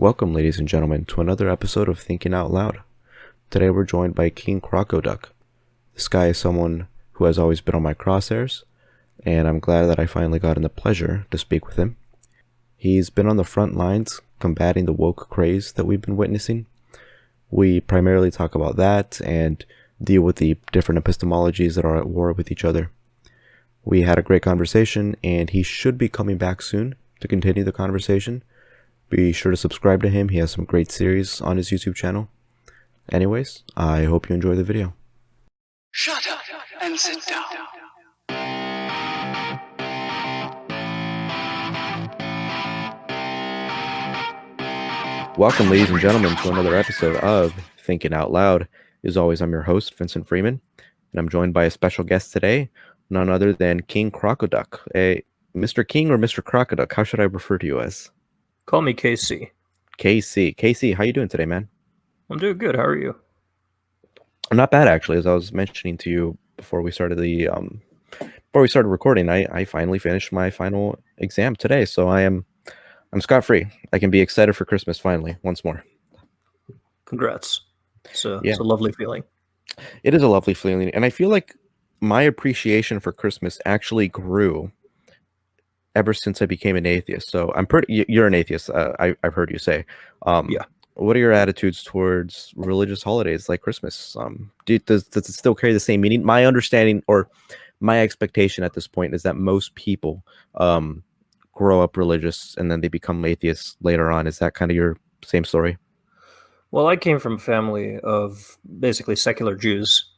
Welcome, ladies and gentlemen, to another episode of Thinking Out Loud. Today we're joined by King Crocoduck. This guy is someone who has always been on my crosshairs, and I'm glad that I finally got the pleasure to speak with him. He's been on the front lines combating the woke craze that we've been witnessing. We primarily talk about that and deal with the different epistemologies that are at war with each other. We had a great conversation, and he should be coming back soon to continue the conversation. Be sure to subscribe to him. He has some great series on his YouTube channel. Anyways, I hope you enjoy the video. Shut up and sit down. Welcome, ladies and gentlemen, to another episode of Thinking Out Loud. As always, I'm your host, Vincent Freeman, and I'm joined by a special guest today, none other than King Crocoduck. Mr. King or Mr. Crocoduck, how should I refer to you as? Call me KC. KC, how you doing today, man? I'm doing good. How are you? I'm not bad, actually. As I was mentioning to you before we started recording, I finally finished my final exam today, so I'm scot-free. I can be excited for Christmas finally, once more. Congrats. It's a lovely feeling. It is a lovely feeling, and I feel like my appreciation for Christmas actually grew ever since I became an atheist. So you're an atheist, I've heard you say. Yeah. What are your attitudes towards religious holidays like Christmas? Does it still carry the same meaning? My understanding or my expectation at this point is that most people grow up religious and then they become atheists later on. Is that kind of your same story? Well, I came from a family of basically secular Jews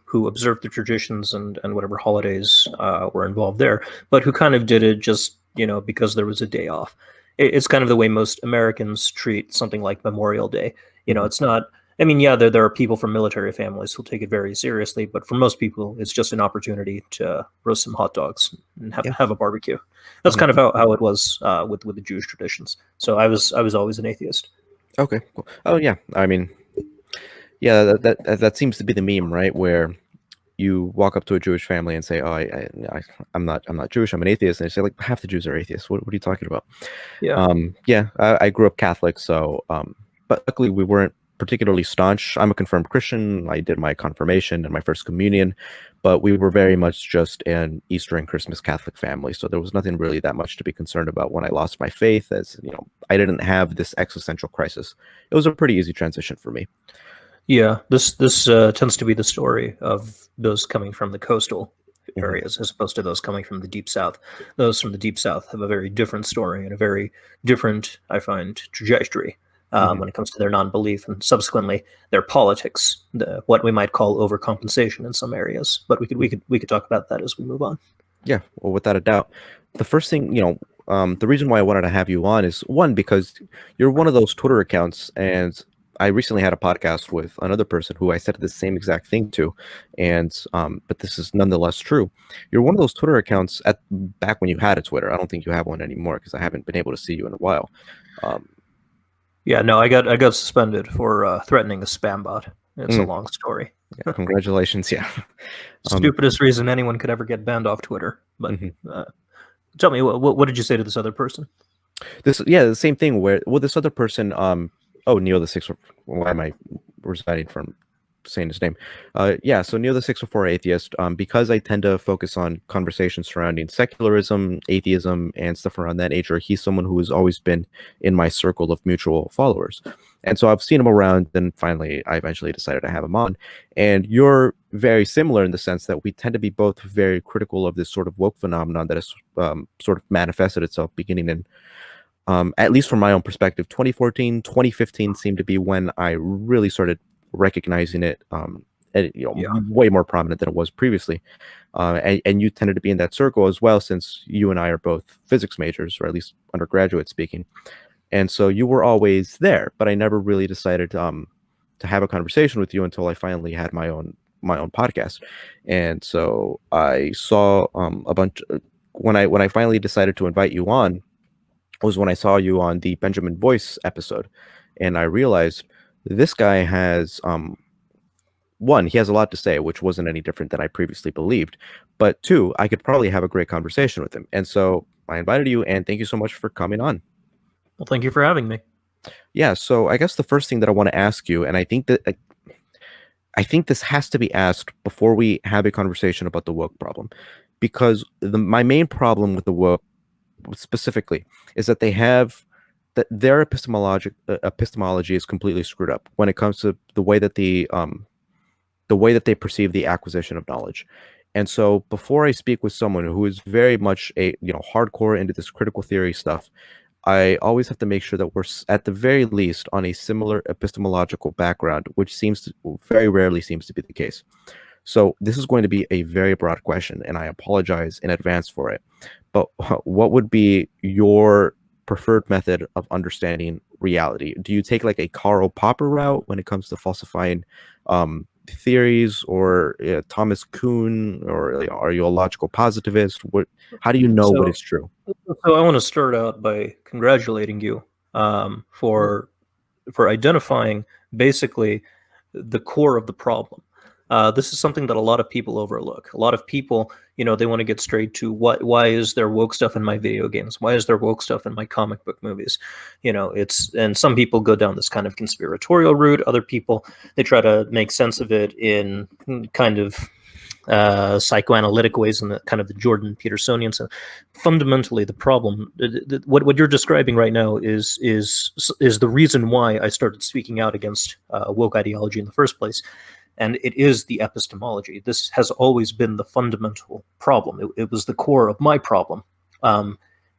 who observed the traditions and whatever holidays were involved there, but who kind of did it just, because there was a day off. It's kind of the way most Americans treat something like Memorial Day. It's not, there are people from military families who take it very seriously, but for most people, it's just an opportunity to roast some hot dogs and have a barbecue. That's kind of how it was with the Jewish traditions. So I was always an atheist. Okay, cool. Oh yeah, that seems to be the meme, right? Where you walk up to a Jewish family and say, "Oh, I'm not Jewish. I'm an atheist." And they say, "Like, half the Jews are atheists. What are you talking about?" Yeah. I grew up Catholic, so but luckily we weren't particularly staunch. I'm a confirmed Christian. I did my confirmation and my first communion, but we were very much just an Easter and Christmas Catholic family. So there was nothing really that much to be concerned about when I lost my faith. As I didn't have this existential crisis. It was a pretty easy transition for me. Yeah, this tends to be the story of those coming from the coastal areas as opposed to those coming from the deep south. Those from the deep south have a very different story and a very different, I find, trajectory when it comes to their non-belief and subsequently their politics, what we might call overcompensation in some areas. But we could talk about that as we move on. Yeah, well, without a doubt. The first thing, the reason why I wanted to have you on is, one, because you're one of those Twitter accounts, and I recently had a podcast with another person who I said the same exact thing to, and but this is nonetheless true. You're one of those Twitter accounts back when you had a Twitter. I don't think you have one anymore because I haven't been able to see you in a while. Yeah, no, I got suspended for threatening a spam bot. It's a long story. Yeah, congratulations. Yeah, stupidest reason anyone could ever get banned off Twitter. But tell me, what did you say to this other person? The same thing. This other person, Neil the 6. Why am I residing from saying his name? So Neil the 604 atheist. Because I tend to focus on conversations surrounding secularism, atheism, and stuff around that nature. He's someone who has always been in my circle of mutual followers, and so I've seen him around. And finally, I eventually decided to have him on. And you're very similar in the sense that we tend to be both very critical of this sort of woke phenomenon that has sort of manifested itself beginning in. At least from my own perspective, 2014, 2015 seemed to be when I really started recognizing it, way more prominent than it was previously. And you tended to be in that circle as well, since you and I are both physics majors, or at least undergraduate speaking. And so you were always there, but I never really decided to have a conversation with you until I finally had my own podcast. And so I saw a bunch when I finally decided to invite you on. Was when I saw you on the Benjamin Boyce episode, and I realized this guy has one, he has a lot to say, which wasn't any different than I previously believed, but two, I could probably have a great conversation with him. And so I invited you, and thank you so much for coming on. Well, thank you for having me. Yeah, so I guess the first thing that I want to ask you, and I think this has to be asked before we have a conversation about the woke problem, because my main problem with the woke specifically is that their epistemology is completely screwed up when it comes to the way that they perceive the acquisition of knowledge. And so before I speak with someone who is very much hardcore into this critical theory stuff, I always have to make sure that we're at the very least on a similar epistemological background, which very rarely seems to be the case. So this is going to be a very broad question, and I apologize in advance for it. But what would be your preferred method of understanding reality? Do you take like a Karl Popper route when it comes to falsifying theories, or Thomas Kuhn, or are you a logical positivist? How do you know what is true? So I want to start out by congratulating you for identifying basically the core of the problem. This is something that a lot of people overlook. A lot of people, they want to get straight to why is there woke stuff in my video games? Why is there woke stuff in my comic book movies? And some people go down this kind of conspiratorial route. Other people, they try to make sense of it in kind of psychoanalytic ways, and the kind of the Jordan Petersonian. So fundamentally, the problem, what you're describing right now, is the reason why I started speaking out against woke ideology in the first place. And it is the epistemology. This has always been the fundamental problem. It was the core of my problem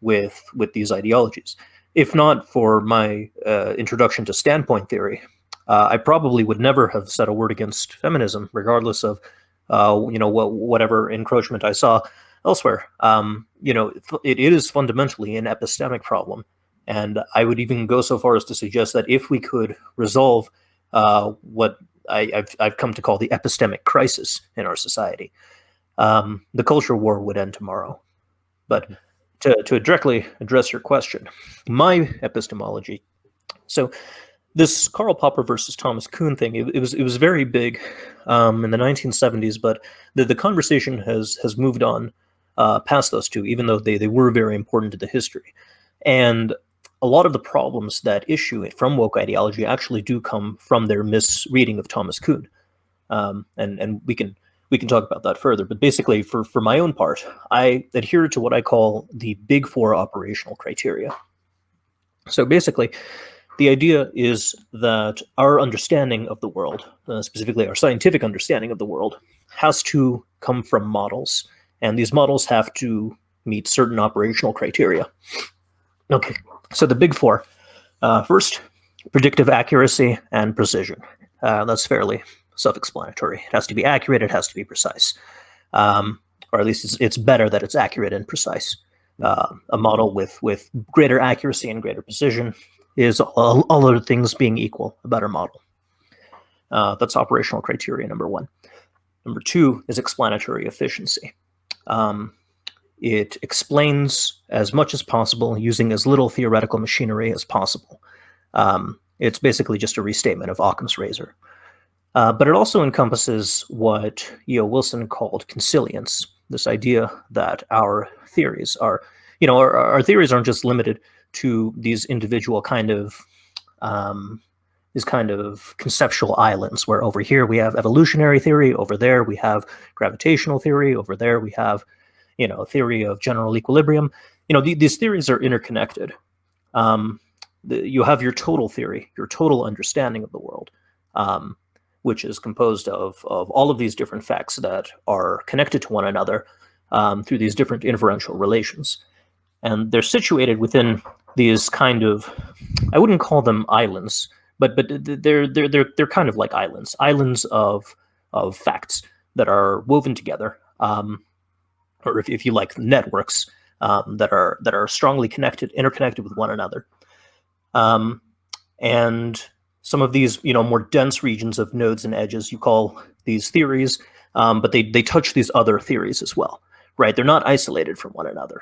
with these ideologies. If not for my introduction to standpoint theory, I probably would never have said a word against feminism, regardless of whatever encroachment I saw elsewhere. It is fundamentally an epistemic problem, and I would even go so far as to suggest that if we could resolve what I've come to call the epistemic crisis in our society, the culture war would end tomorrow. But to directly address your question, my epistemology. So this Karl Popper versus Thomas Kuhn thing, it was very big in the 1970s, but the conversation has moved on past those two, even though they were very important to the history. And a lot of the problems that issue from woke ideology actually do come from their misreading of Thomas Kuhn. And we can talk about that further. But basically, for my own part, I adhere to what I call the Big Four operational criteria. So basically, the idea is that our understanding of the world, specifically our scientific understanding of the world, has to come from models. And these models have to meet certain operational criteria. Okay, so the Big Four. First, predictive accuracy and precision. That's fairly self-explanatory. It has to be accurate, it has to be precise. Or at least it's better that it's accurate and precise. A model with greater accuracy and greater precision is, all other things being equal, a better model. That's operational criteria number one. Number two is explanatory efficiency. It explains as much as possible using as little theoretical machinery as possible. It's basically just a restatement of Occam's razor. But it also encompasses what E.O. Wilson called consilience, this idea that our theories are, our theories aren't just limited to these individual kind of conceptual islands, where over here we have evolutionary theory, over there we have gravitational theory, over there we have theory of general equilibrium. These theories are interconnected. You have your total theory, your total understanding of the world, which is composed of all of these different facts that are connected to one another through these different inferential relations. And they're situated within these kind of, I wouldn't call them islands, but they're kind of like islands of facts that are woven together, or if you like, networks that are strongly interconnected with one another. And some of these, more dense regions of nodes and edges, you call these theories, but they touch these other theories as well, right? They're not isolated from one another.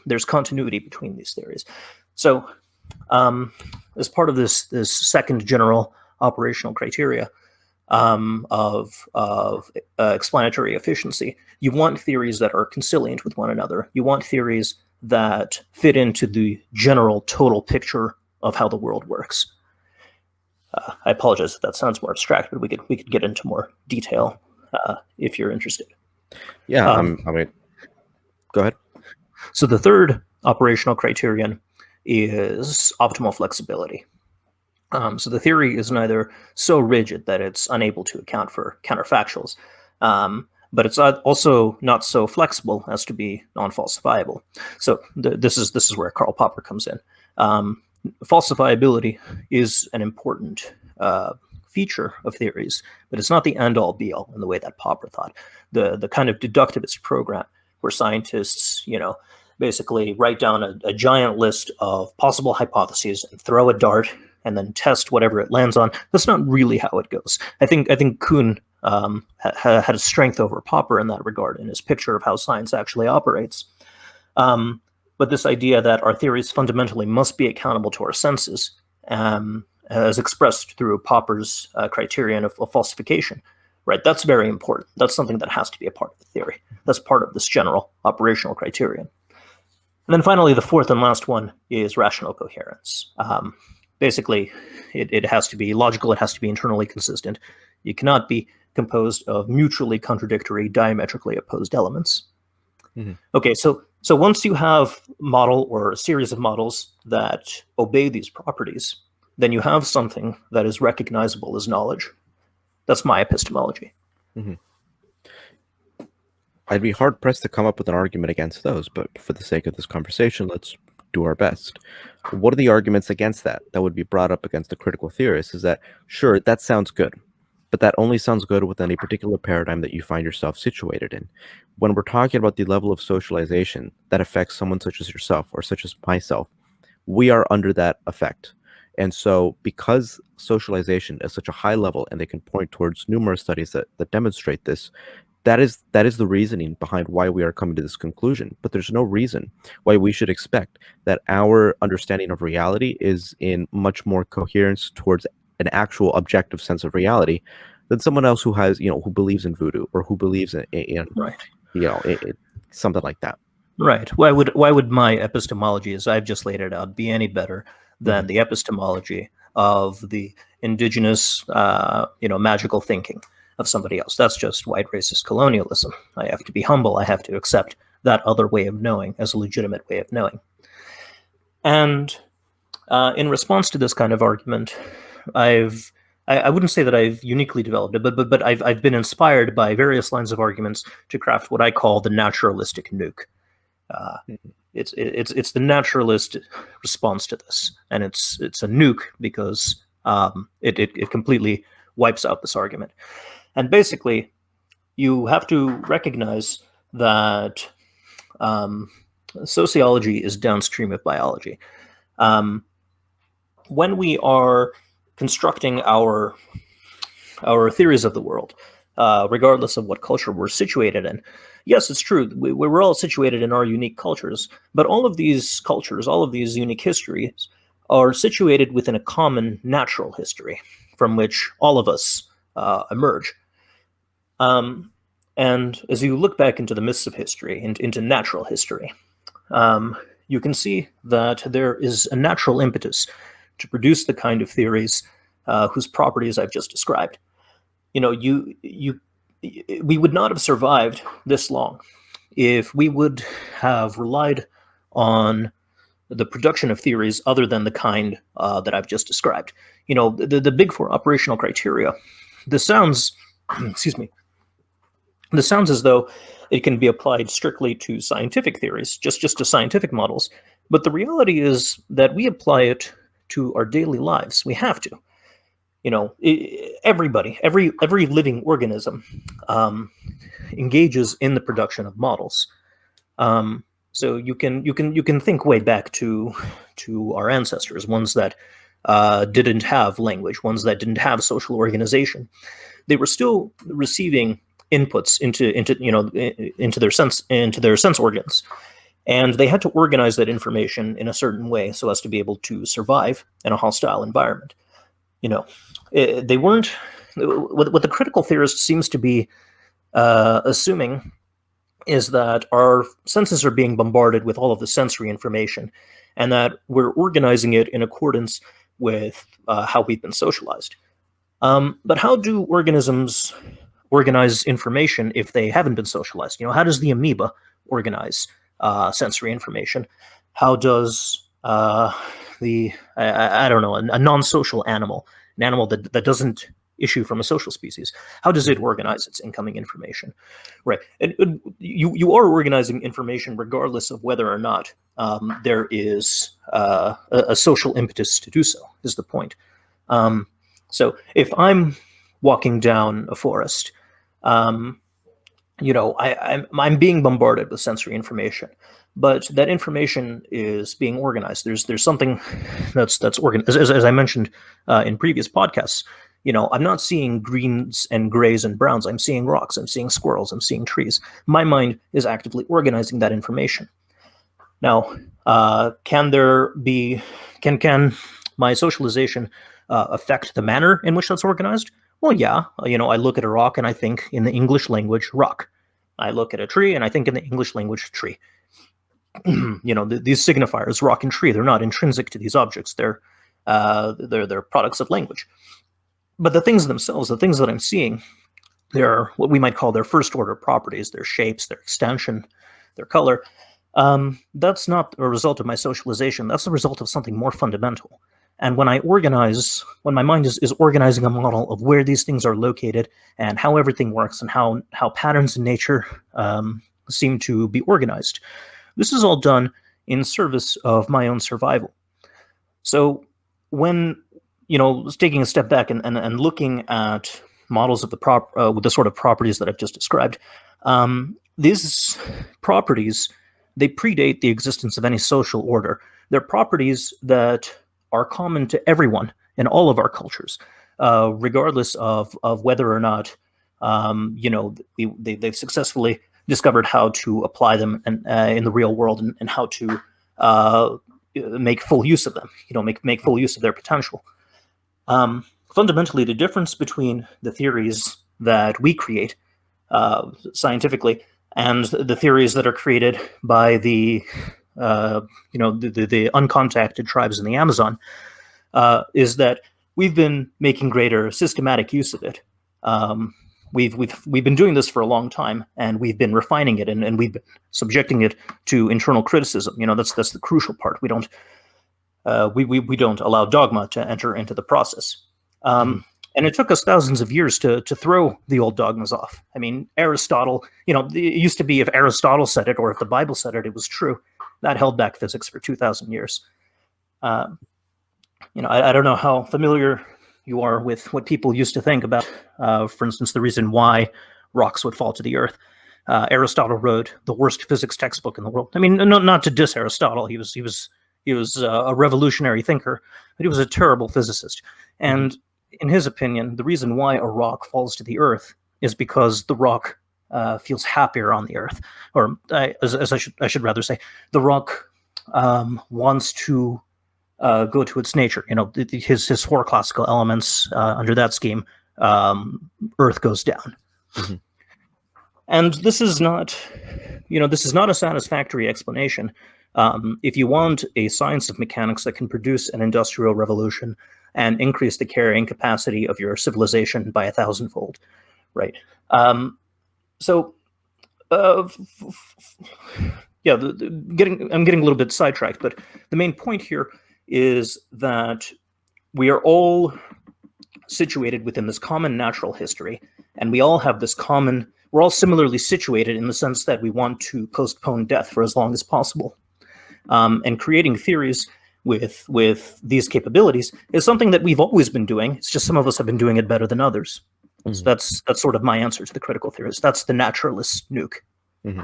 There's continuity between these theories. So as part of this second general operational criteria of explanatory efficiency, you want theories that are consilient with one another. You want theories that fit into the general total picture of how the world works. I apologize if that sounds more abstract, but we could get into more detail if you're interested. Yeah, I mean, go ahead. So the third operational criterion is optimal flexibility. So the theory is neither so rigid that it's unable to account for counterfactuals, but it's also not so flexible as to be non-falsifiable. So this is where Karl Popper comes in. Falsifiability is an important feature of theories, but it's not the end-all be-all in the way that Popper thought. The kind of deductivist program where scientists, basically write down a giant list of possible hypotheses and throw a dart and then test whatever it lands on. That's not really how it goes. I think Kuhn had a strength over Popper in that regard in his picture of how science actually operates. But this idea that our theories fundamentally must be accountable to our senses, as expressed through Popper's criterion of falsification, right? That's very important. That's something that has to be a part of the theory. That's part of this general operational criterion. And then finally, the fourth and last one is rational coherence. Basically, it has to be logical. It has to be internally consistent. It cannot be composed of mutually contradictory, diametrically opposed elements. Mm-hmm. Okay, so once you have a model or a series of models that obey these properties, then you have something that is recognizable as knowledge. That's my epistemology. Mm-hmm. I'd be hard-pressed to come up with an argument against those, but for the sake of this conversation, let's do our best. What are the arguments against that would be brought up against a critical theorist? Is that, sure, that sounds good, but that only sounds good within a particular paradigm that you find yourself situated in. When we're talking about the level of socialization that affects someone such as yourself or such as myself, we are under that effect. And so because socialization is such a high level, and they can point towards numerous studies that demonstrate this, that is the reasoning behind why we are coming to this conclusion. But there's no reason why we should expect that our understanding of reality is in much more coherence towards an actual objective sense of reality than someone else who has, who believes in voodoo or who believes in right. Something like that. Right. Why would my epistemology, as I've just laid it out, be any better than the epistemology of the indigenous, magical thinking of somebody else? That's just white racist colonialism. I have to be humble. I have to accept that other way of knowing as a legitimate way of knowing. And in response to this kind of argument, I wouldn't say that I've uniquely developed it, but I've been inspired by various lines of arguments to craft what I call the naturalistic nuke. It's the naturalist response to this, and it's a nuke because it completely wipes out this argument. And basically, you have to recognize that sociology is downstream of biology. When we are constructing our theories of the world, regardless of what culture we're situated in, yes, it's true, we're all situated in our unique cultures, but all of these cultures, all of these unique histories are situated within a common natural history from which all of us emerge. And as you look back into the mists of history, into natural history, you can see that there is a natural impetus to produce the kind of theories whose properties I've just described. We would not have survived this long if we would have relied on the production of theories other than the kind that I've just described. The big four operational criteria. This sounds, excuse me. This sounds as though it can be applied strictly to scientific theories, just to scientific models. But the reality is that we apply it to our daily lives. We have to. Everybody, every living organism engages in the production of models. So you can think way back to our ancestors, ones that didn't have language, ones that didn't have social organization. They were still receiving inputs into their sense organs, and they had to organize that information in a certain way so as to be able to survive in a hostile environment. They weren't. What the critical theorist seems to be assuming is that our senses are being bombarded with all of the sensory information, and that we're organizing it in accordance with how we've been socialized. But how do organisms organize information if they haven't been socialized? How does the amoeba organize sensory information? How does I don't know, a non-social animal, an animal that doesn't issue from a social species, how does it organize its incoming information? Right. And you are organizing information regardless of whether or not there is a social impetus to do so, is the point. So if I'm walking down a forest, I'm being bombarded with sensory information, but that information is being organized. There's something that's organized. As I mentioned in previous podcasts, I'm not seeing greens and grays and browns. I'm seeing rocks. I'm seeing squirrels. I'm seeing trees. My mind is actively organizing that information. Now, can my socialization affect the manner in which that's organized? Well, yeah. I look at a rock and I think in the English language, rock. I look at a tree and I think in the English language, tree. These signifiers, rock and tree, they're not intrinsic to these objects. They're products of language. But the things themselves, the things that I'm seeing, they're what we might call their first order properties, their shapes, their extension, their color. That's not a result of my socialization. That's the result of something more fundamental. And when my mind is organizing a model of where these things are located and how everything works and how patterns in nature seem to be organized, this is all done in service of my own survival. So when taking a step back and looking at models of with the sort of properties that I've just described, these properties, they predate the existence of any social order. They're properties that are common to everyone in all of our cultures, regardless of whether or not they've successfully discovered how to apply them in the real world and how to make full use of them. Make full use of their potential. Fundamentally, the difference between the theories that we create scientifically and the theories that are created by the uncontacted tribes in the Amazon is that we've been making greater systematic use of it. We've been doing this for a long time, and we've been refining it, and we've been subjecting it to internal criticism. That's the crucial part. We don't allow dogma to enter into the process. And it took us thousands of years to throw the old dogmas off. I mean, Aristotle, it used to be if Aristotle said it or if the Bible said it, it was true. That held back physics for 2,000 years. I don't know how familiar you are with what people used to think about, for instance, the reason why rocks would fall to the earth. Aristotle wrote the worst physics textbook in the world. I mean, not to diss Aristotle. He was a revolutionary thinker, but he was a terrible physicist. And in his opinion, the reason why a rock falls to the earth is because the rock feels happier on the earth, or as I should rather say, the rock wants to go to its nature. His four classical elements under that scheme, earth goes down. Mm-hmm. And this is not a satisfactory explanation. If you want a science of mechanics that can produce an industrial revolution and increase the carrying capacity of your civilization by 1,000-fold, right? I'm getting a little bit sidetracked, but the main point here is that we are all situated within this common natural history, and we all have this we're all similarly situated in the sense that we want to postpone death for as long as possible. And creating theories with these capabilities is something that we've always been doing. It's just some of us have been doing it better than others. Mm-hmm. So that's sort of my answer to the critical theorist. That's the naturalist nuke. Mm-hmm.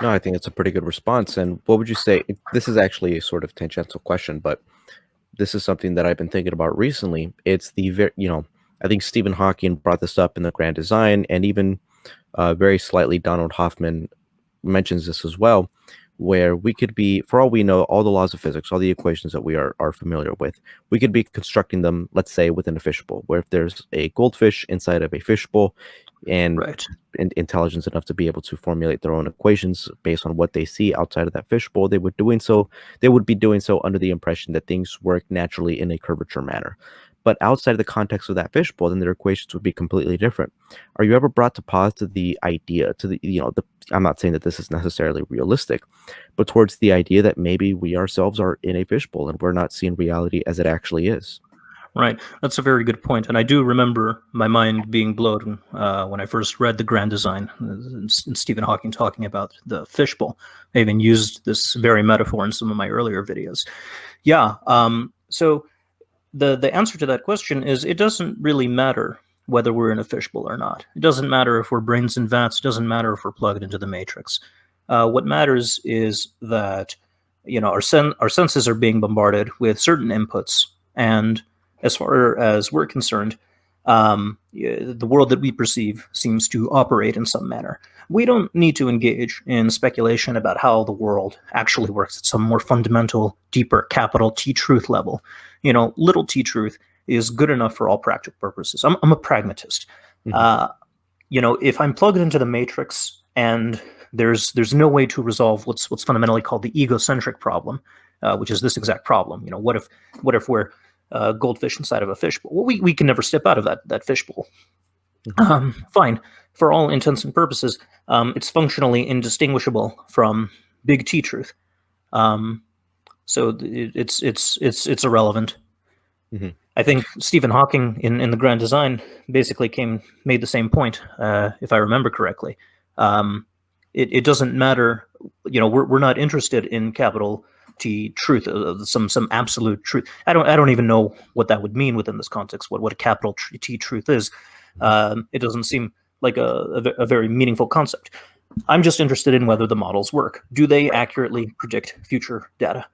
No, I think it's a pretty good response. And what would you say? This is actually a sort of tangential question, but this is something that I've been thinking about recently. It's I think Stephen Hawking brought this up in The Grand Design, and even very slightly Donald Hoffman mentions this as well, where we could be, for all we know, all the laws of physics, all the equations that we are familiar with, we could be constructing them, let's say, within a fishbowl, where if there's a goldfish inside of a fishbowl, and Right. intelligence enough to be able to formulate their own equations based on what they see outside of that fishbowl, they would be doing so under the impression that things work naturally in a curvature manner. But outside of the context of that fishbowl, then their equations would be completely different. Are you ever brought to pause to the idea, to the I'm not saying that this is necessarily realistic, but towards the idea that maybe we ourselves are in a fishbowl and we're not seeing reality as it actually is? Right. That's a very good point. And I do remember my mind being blown when I first read The Grand Design and Stephen Hawking talking about the fishbowl. I even used this very metaphor in some of my earlier videos. Yeah. So the answer to that question is it doesn't really matter whether we're in a fishbowl or not. It doesn't matter if we're brains in vats. It doesn't matter if we're plugged into the matrix. What matters is that our senses are being bombarded with certain inputs, and as far as we're concerned, the world that we perceive seems to operate in some manner. We don't need to engage in speculation about how the world actually works at some more fundamental, deeper, capital T truth level. Little T truth is good enough for all practical purposes. I'm a pragmatist. If I'm plugged into the matrix and there's no way to resolve what's fundamentally called the egocentric problem, which is this exact problem. What if we're goldfish inside of a fishbowl? Well, we can never step out of that fishbowl. Fine. For all intents and purposes, it's functionally indistinguishable from big T truth. So it's irrelevant. I think Stephen Hawking in The Grand Design basically made the same point, if I remember correctly. It doesn't matter. We're not interested in capital T truth, some absolute truth. I don't even know what that would mean within this context. What a capital T truth is. It doesn't seem like a very meaningful concept. I'm just interested in whether the models work. Do they accurately predict future data?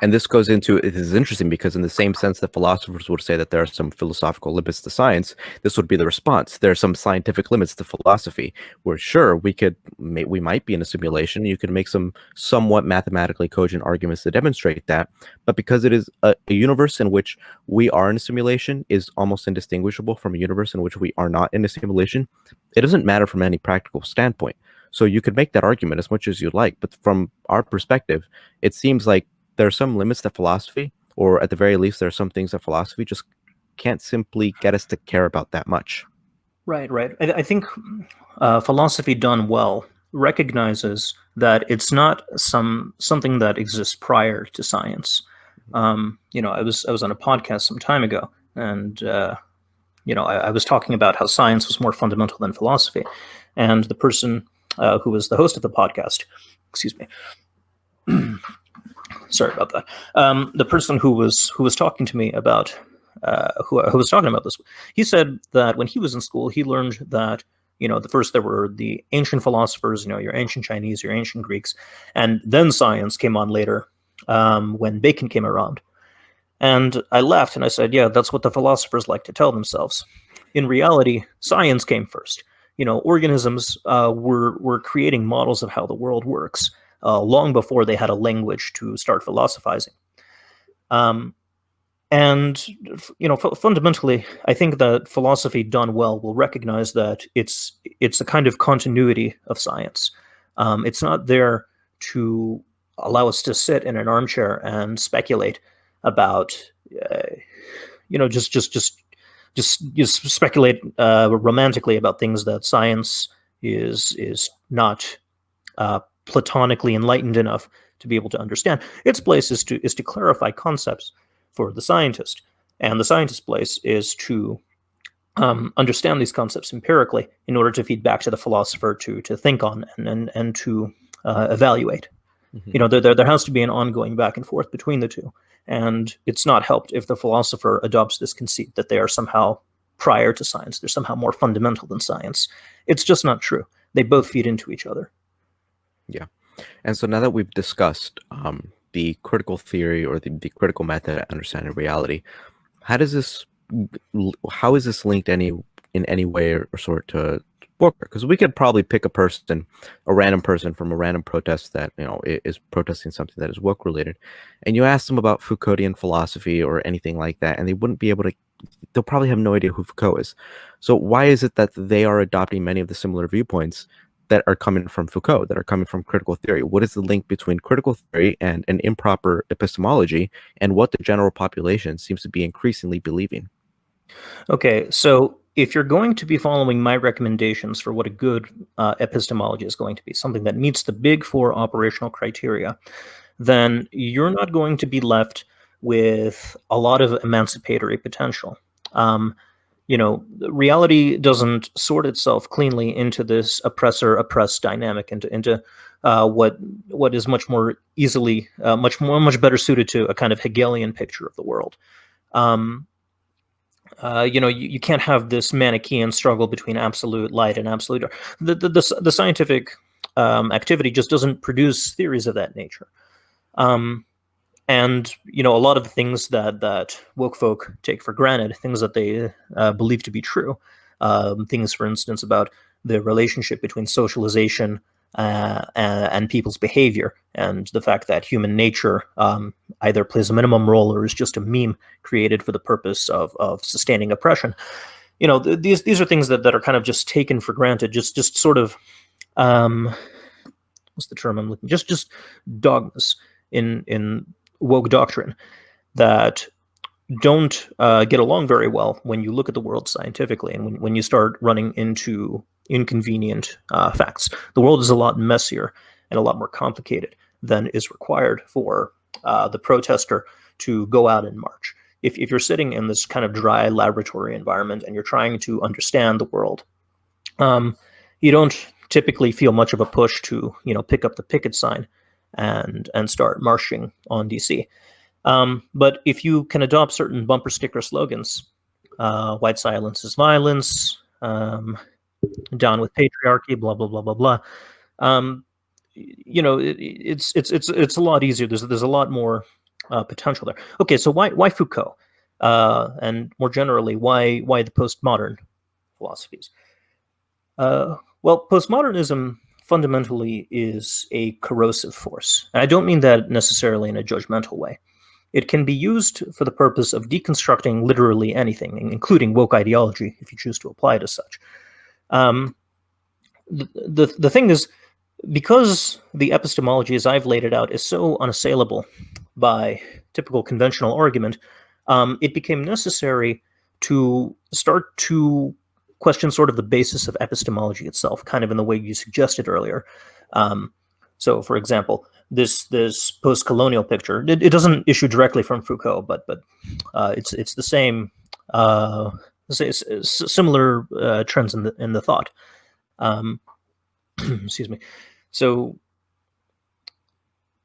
And this goes into, it is interesting because in the same sense that philosophers would say that there are some philosophical limits to science, this would be the response. There are some scientific limits to philosophy, where sure, we might be in a simulation. You could make some somewhat mathematically cogent arguments to demonstrate that. But because it is a universe in which we are in a simulation is almost indistinguishable from a universe in which we are not in a simulation, it doesn't matter from any practical standpoint. So you could make that argument as much as you'd like, but from our perspective, it seems like there are some limits to philosophy, or at the very least, there are some things that philosophy just can't simply get us to care about that much. Right. I think philosophy done well recognizes that it's not something that exists prior to science. I was on a podcast some time ago, and I was talking about how science was more fundamental than philosophy, and the person who was the host of the podcast, excuse me. Sorry about that. The person who was talking to me about who was talking about this, he said that when he was in school, he learned that there were the ancient philosophers, your ancient Chinese, your ancient Greeks, and then science came on later when Bacon came around. And I laughed and I said, yeah, that's what the philosophers like to tell themselves. In reality, science came first. Organisms were creating models of how the world works. Long before they had a language to start philosophizing. Fundamentally, I think that philosophy done well will recognize that it's a kind of continuity of science. It's not there to allow us to sit in an armchair and speculate about, just speculate romantically about things that science is not platonically enlightened enough to be able to understand. Its place is to clarify concepts for the scientist, and the scientist's place is to understand these concepts empirically in order to feed back to the philosopher to think on and to evaluate. There has to be an ongoing back and forth between the two, and it's not helped if the philosopher adopts this conceit that they are somehow prior to science, they're somehow more fundamental than science. It's just not true. They both feed into each other. Yeah. And so now that we've discussed the critical theory or the critical method at understanding reality, how is this linked in any way or sort to Booker? Because we could probably pick a random person from a random protest that is protesting something that is woke related, and you ask them about Foucauldian philosophy or anything like that, and they wouldn't be able to they'll probably have no idea who Foucault is. So why is it that they are adopting many of the similar viewpoints that are coming from Foucault, that are coming from critical theory? What is the link between critical theory and an improper epistemology, and what the general population seems to be increasingly believing? Okay, so if you're going to be following my recommendations for what a good epistemology is going to be, something that meets the big four operational criteria, then you're not going to be left with a lot of emancipatory potential. Reality doesn't sort itself cleanly into this oppressor-oppressed dynamic, into what is much more easily, much better suited to a kind of Hegelian picture of the world. You can't have this Manichaean struggle between absolute light and absolute dark. The scientific activity just doesn't produce theories of that nature. And a lot of the things that woke folk take for granted, things that they believe to be true, things, for instance, about the relationship between socialization and people's behavior, and the fact that human nature either plays a minimum role or is just a meme created for the purpose of sustaining oppression. These are things that are kind of just taken for granted, just sort of what's the term I'm looking? Just dogmas in woke doctrine that don't get along very well when you look at the world scientifically, and when you start running into inconvenient facts. The world is a lot messier and a lot more complicated than is required for the protester to go out and march. If you're sitting in this kind of dry laboratory environment and you're trying to understand the world, you don't typically feel much of a push to pick up the picket sign and start marching on DC. But if you can adopt certain bumper sticker slogans, white silence is violence, down with patriarchy, blah blah blah blah blah. It's a lot easier. There's a lot more potential there. Okay, so why Foucault, and more generally, why the postmodern philosophies? Well, postmodernism fundamentally is a corrosive force, and I don't mean that necessarily in a judgmental way. It can be used for the purpose of deconstructing literally anything, including woke ideology, if you choose to apply it as such. The thing is, because the epistemology as I've laid it out is so unassailable by typical conventional argument, it became necessary to start to question sort of the basis of epistemology itself, kind of in the way you suggested earlier. So, for example, this post-colonial picture, it doesn't issue directly from Foucault, but it's the same, similar trends in the thought. Excuse me. So,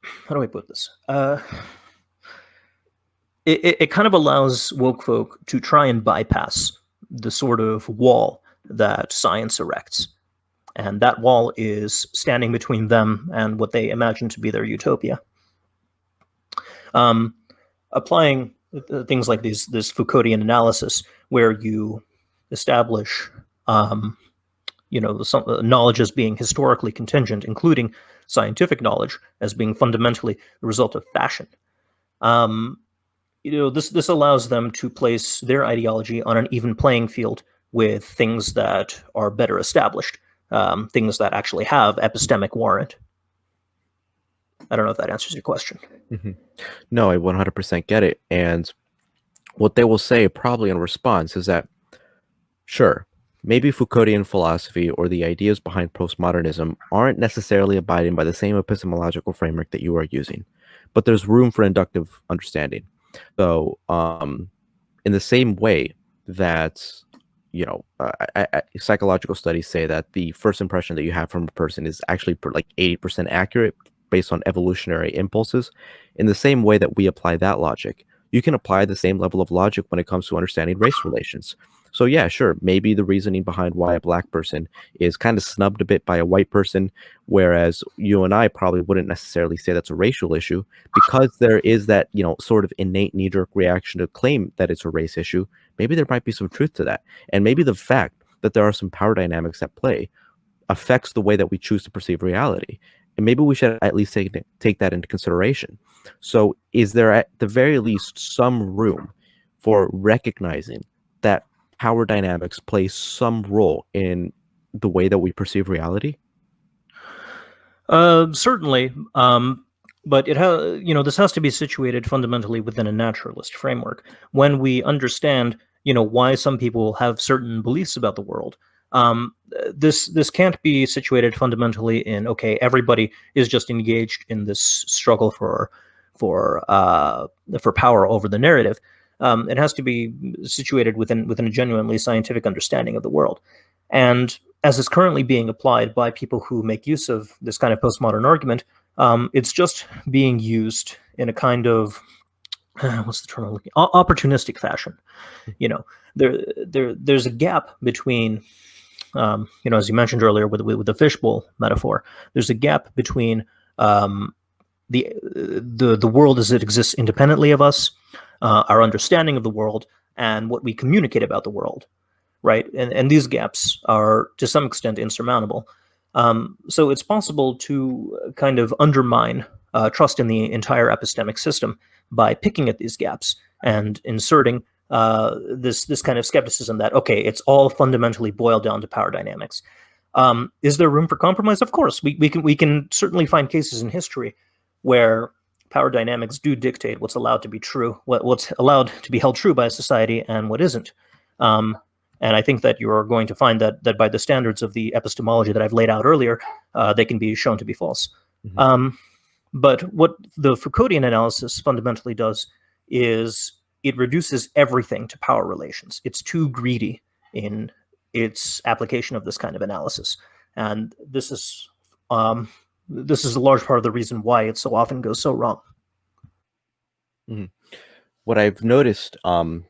how do I put this? It kind of allows woke folk to try and bypass the sort of wall that science erects. And that wall is standing between them and what they imagine to be their utopia. Applying things like this Foucauldian analysis, where you establish knowledge as being historically contingent, including scientific knowledge as being fundamentally the result of fashion. This allows them to place their ideology on an even playing field with things that are better established, things that actually have epistemic warrant. I don't know if that answers your question. Mm-hmm. No, I 100% get it. And what they will say probably in response is that, sure, maybe Foucauldian philosophy or the ideas behind postmodernism aren't necessarily abiding by the same epistemological framework that you are using, but there's room for inductive understanding. So, in the same way that, psychological studies say that the first impression that you have from a person is actually like 80% accurate based on evolutionary impulses, in the same way that we apply that logic, you can apply the same level of logic when it comes to understanding race relations. So yeah, sure, maybe the reasoning behind why a black person is kind of snubbed a bit by a white person, whereas you and I probably wouldn't necessarily say that's a racial issue, because there is that, sort of innate knee-jerk reaction to claim that it's a race issue. Maybe there might be some truth to that. And maybe the fact that there are some power dynamics at play affects the way that we choose to perceive reality. And maybe we should at least take that into consideration. So is there at the very least some room for recognizing that power dynamics play some role in the way that we perceive reality? Certainly, but this has to be situated fundamentally within a naturalist framework. When we understand, why some people have certain beliefs about the world, this can't be situated fundamentally in, okay, everybody is just engaged in this struggle for power over the narrative. It has to be situated within a genuinely scientific understanding of the world, and as is currently being applied by people who make use of this kind of postmodern argument, it's just being used in a kind of what's the term I'm looking? Opportunistic fashion. There's a gap between, as you mentioned earlier with the fishbowl metaphor. There's a gap between the world as it exists independently of us, our understanding of the world, and what we communicate about the world. Right, and these gaps are to some extent insurmountable. So it's possible to kind of undermine trust in the entire epistemic system by picking at these gaps and inserting this kind of skepticism that, okay, it's all fundamentally boiled down to power dynamics. Is there room for compromise? Of course, we can certainly find cases in history where power dynamics do dictate what's allowed to be true, what's allowed to be held true by a society, and what isn't. And I think that you are going to find that by the standards of the epistemology that I've laid out earlier, they can be shown to be false. Mm-hmm. But what the Foucauldian analysis fundamentally does is it reduces everything to power relations. It's too greedy in its application of this kind of analysis. And this is a large part of the reason why it so often goes so wrong. Mm-hmm. What I've noticed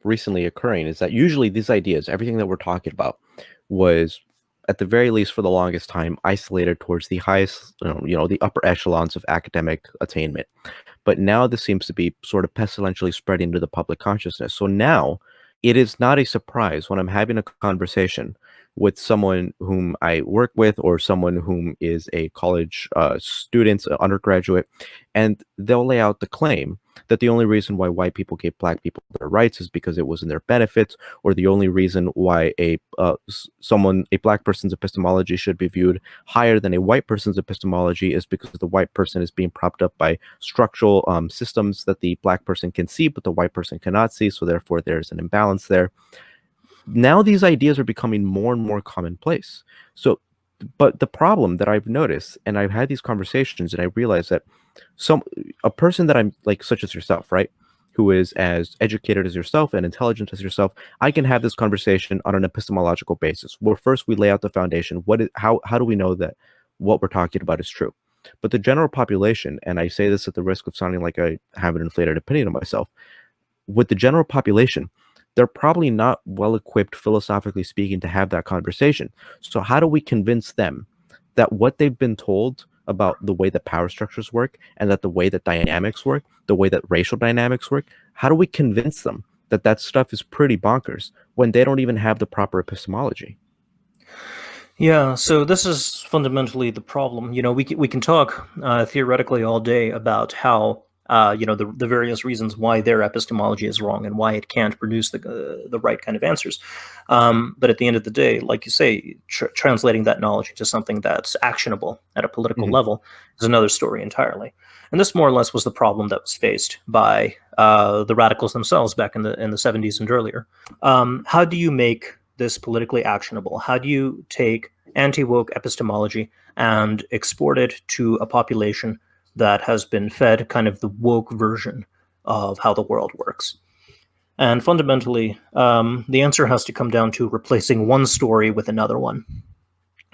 recently occurring is that usually these ideas, everything that we're talking about, was at the very least for the longest time isolated towards the highest, the upper echelons of academic attainment. But now this seems to be sort of pestilentially spreading into the public consciousness. So now it is not a surprise when I'm having a conversation with someone whom I work with or someone whom is a college student, undergraduate, and they'll lay out the claim that the only reason why white people gave black people their rights is because it was in their benefits, or the only reason why a black person's epistemology should be viewed higher than a white person's epistemology is because the white person is being propped up by structural systems that the black person can see, but the white person cannot see, so therefore there's an imbalance there. Now these ideas are becoming more and more commonplace. But the problem that I've noticed, and I've had these conversations, and I realize that a person that I'm like, such as yourself, right, who is as educated as yourself and intelligent as yourself, I can have this conversation on an epistemological basis, where first we lay out the foundation. How do we know that what we're talking about is true? But the general population, and I say this at the risk of sounding like I have an inflated opinion of myself, with the general population, they're probably not well equipped, philosophically speaking, to have that conversation. So how do we convince them that what they've been told about the way that power structures work, and that the way that dynamics work, the way that racial dynamics work, how do we convince them that that stuff is pretty bonkers when they don't even have the proper epistemology? Yeah, so this is fundamentally the problem. We can talk theoretically all day about how the various reasons why their epistemology is wrong and why it can't produce the right kind of answers. But at the end of the day, like you say, translating that knowledge into something that's actionable at a political level is another story entirely. And this more or less was the problem that was faced by the radicals themselves back in the 70s and earlier. How do you make this politically actionable? How do you take anti-woke epistemology and export it to a population that has been fed kind of the woke version of how the world works? And fundamentally, the answer has to come down to replacing one story with another one.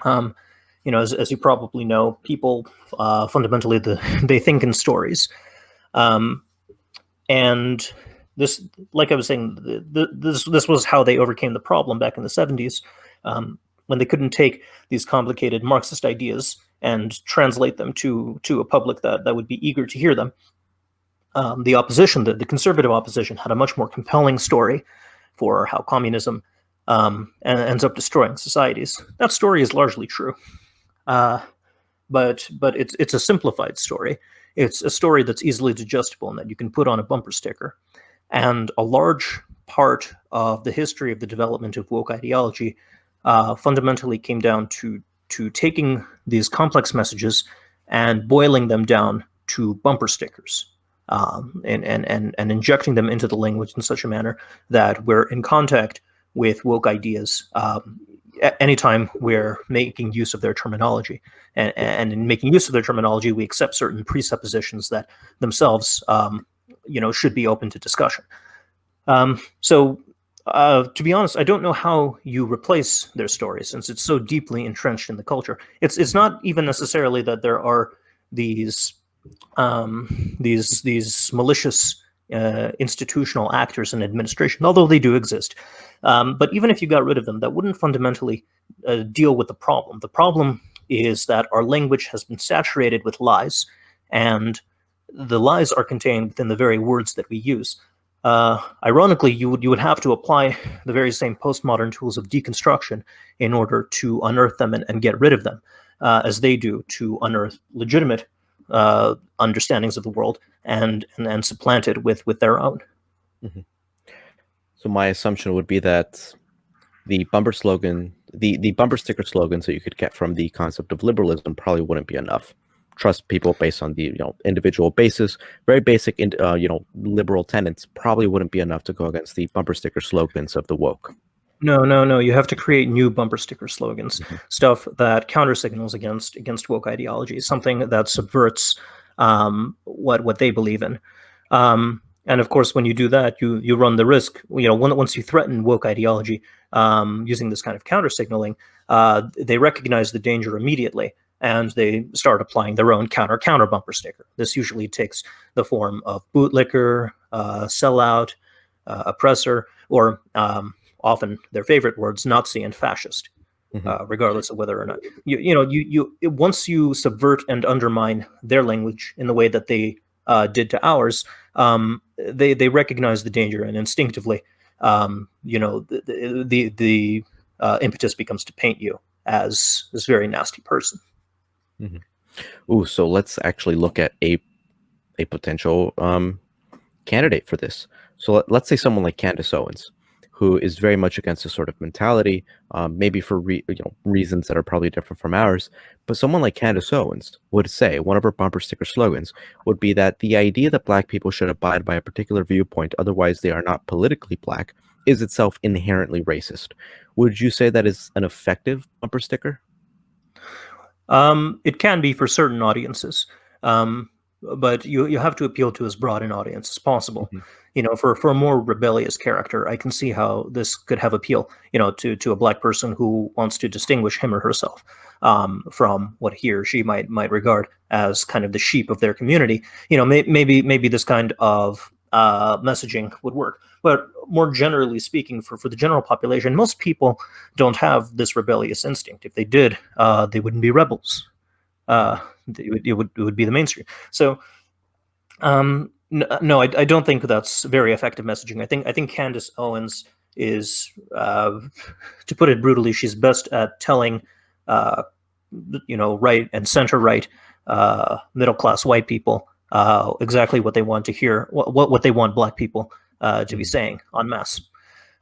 As you probably know, people fundamentally they think in stories, and this, like I was saying, this was how they overcame the problem back in the 70s, when they couldn't take these complicated Marxist ideas and translate them to a public that would be eager to hear them. The opposition, the conservative opposition, had a much more compelling story for how communism ends up destroying societies. That story is largely true, but it's a simplified story. It's a story that's easily digestible and that you can put on a bumper sticker. And a large part of the history of the development of woke ideology fundamentally came down to taking these complex messages and boiling them down to bumper stickers, and injecting them into the language in such a manner that we're in contact with woke ideas anytime we're making use of their terminology. And in making use of their terminology, we accept certain presuppositions that themselves should be open to discussion. To be honest, I don't know how you replace their story, since it's so deeply entrenched in the culture. It's not even necessarily that there are these malicious institutional actors in administration, although they do exist. But even if you got rid of them, that wouldn't fundamentally deal with the problem. The problem is that our language has been saturated with lies, and the lies are contained within the very words that we use. Ironically, you would have to apply the very same postmodern tools of deconstruction in order to unearth them and get rid of them, as they do to unearth legitimate understandings of the world and supplant it with their own. Mm-hmm. So my assumption would be that the bumper sticker slogans that you could get from the concept of liberalism probably wouldn't be enough. Trust people based on the individual basis, very basic liberal tenets probably wouldn't be enough to go against the bumper sticker slogans of the woke. No. You have to create new bumper sticker slogans, Mm-hmm. stuff that counter signals against woke ideology, something that subverts what they believe in. And of course, when you do that, you run the risk. Once you threaten woke ideology using this kind of counter signaling, they recognize the danger immediately, and they start applying their own counter bumper sticker. This usually takes the form of bootlicker, sellout, oppressor, or often their favorite words, Nazi and fascist, Mm-hmm. regardless of whether or not once you subvert and undermine their language in the way that they did to ours, they recognize the danger, and instinctively, the impetus becomes to paint you as this very nasty person. Mm-hmm. Ooh, so let's actually look at a potential candidate for this. So let's say someone like Candace Owens, who is very much against this sort of mentality, maybe for reasons that are probably different from ours. But someone like Candace Owens would say one of her bumper sticker slogans would be that the idea that Black people should abide by a particular viewpoint, otherwise they are not politically Black, is itself inherently racist. Would you say that is an effective bumper sticker? It can be for certain audiences, but you have to appeal to as broad an audience as possible. Mm-hmm. For a more rebellious character, I can see how this could have appeal, to a Black person who wants to distinguish him or herself from what he or she might regard as kind of the sheep of their community. Maybe this kind of messaging would work. But more generally speaking, for the general population, most people don't have this rebellious instinct. If they did, they wouldn't be rebels. It would be the mainstream. So, no, I don't think that's very effective messaging. I think Candace Owens is, to put it brutally, she's best at telling, right and center right, middle class white people exactly what they want to hear, what they want Black people to be saying en masse.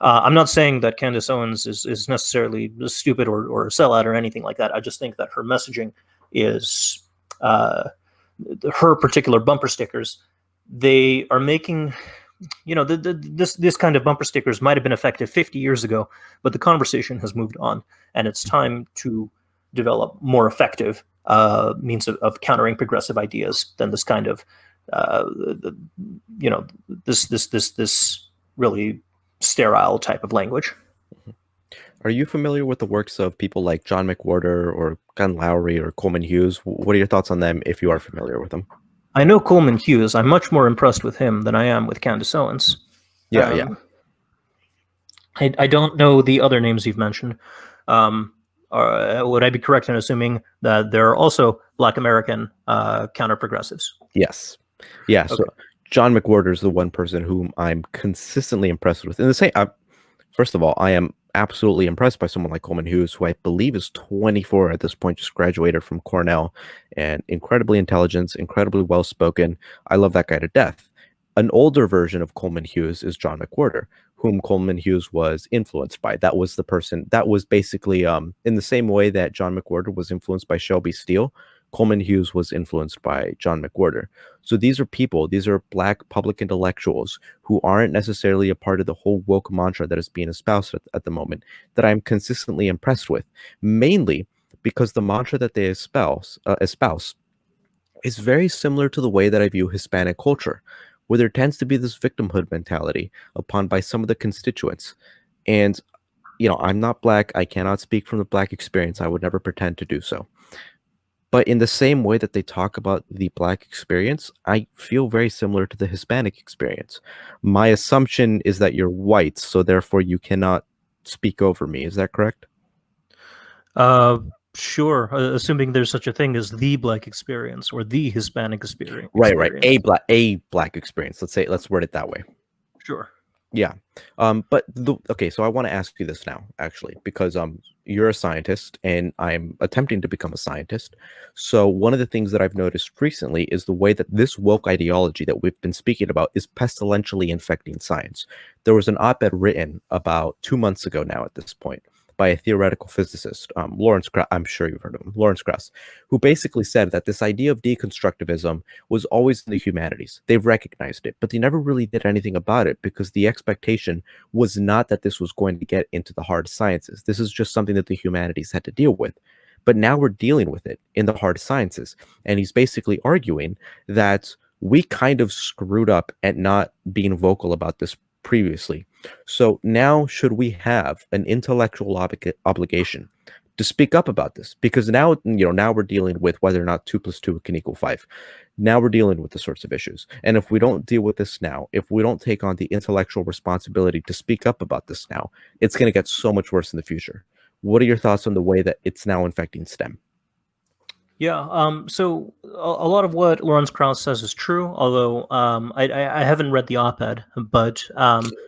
I'm not saying that Candace Owens is necessarily stupid or a sellout or anything like that. I just think that her messaging is her particular bumper stickers. They are making, this kind of bumper stickers might have been effective 50 years ago, but the conversation has moved on, and it's time to develop more effective means of countering progressive ideas than this kind of, this really sterile type of language. Are you familiar with the works of people like John McWhorter or Gunn Lowry or Coleman Hughes? What are your thoughts on them if you are familiar with them? I know Coleman Hughes. I'm much more impressed with him than I am with Candace Owens. Yeah. I don't know the other names you've mentioned. Would I be correct in assuming that there are also Black American counter-progressives? Yes. Yeah. Okay. So John McWhorter is the one person whom I'm consistently impressed with. And the same, first of all, I am absolutely impressed by someone like Coleman Hughes, who I believe is 24 at this point, just graduated from Cornell, and incredibly intelligent, incredibly well-spoken. I love that guy to death. An older version of Coleman Hughes is John McWhorter, whom Coleman Hughes was influenced by. That was the person that was basically in the same way that John McWhorter was influenced by Shelby Steele, Coleman Hughes was influenced by John McWhorter. So these are people, these are Black public intellectuals who aren't necessarily a part of the whole woke mantra that is being espoused at the moment, that I'm consistently impressed with, mainly because the mantra that they espouse is very similar to the way that I view Hispanic culture, where there tends to be this victimhood mentality by some of the constituents. And, I'm not Black. I cannot speak from the Black experience. I would never pretend to do so. But in the same way that they talk about the Black experience, I feel very similar to the Hispanic experience. My assumption is that you're white, so therefore you cannot speak over me. Is that correct? Sure. Assuming there's such a thing as the Black experience or the Hispanic experience. Right. A black experience. Let's word it that way. Sure. Yeah. Okay, so I want to ask you this now, actually, because you're a scientist and I'm attempting to become a scientist. So one of the things that I've noticed recently is the way that this woke ideology that we've been speaking about is pestilentially infecting science. There was an op-ed written about 2 months ago now at this point by a theoretical physicist, Lawrence Krauss. I'm sure you've heard of him, Lawrence Krauss, who basically said that this idea of deconstructivism was always in the humanities. They've recognized it, but they never really did anything about it because the expectation was not that this was going to get into the hard sciences. This is just something that the humanities had to deal with. But now we're dealing with it in the hard sciences. And he's basically arguing that we kind of screwed up at not being vocal about this previously. So now should we have an intellectual obligation to speak up about this? Because now we're dealing with whether or not 2 + 2 can equal 5. Now we're dealing with the sorts of issues. And if we don't deal with this now, if we don't take on the intellectual responsibility to speak up about this now, it's going to get so much worse in the future. What are your thoughts on the way that it's now infecting STEM? Yeah, so a lot of what Lawrence Krauss says is true, although I haven't read the op-ed, but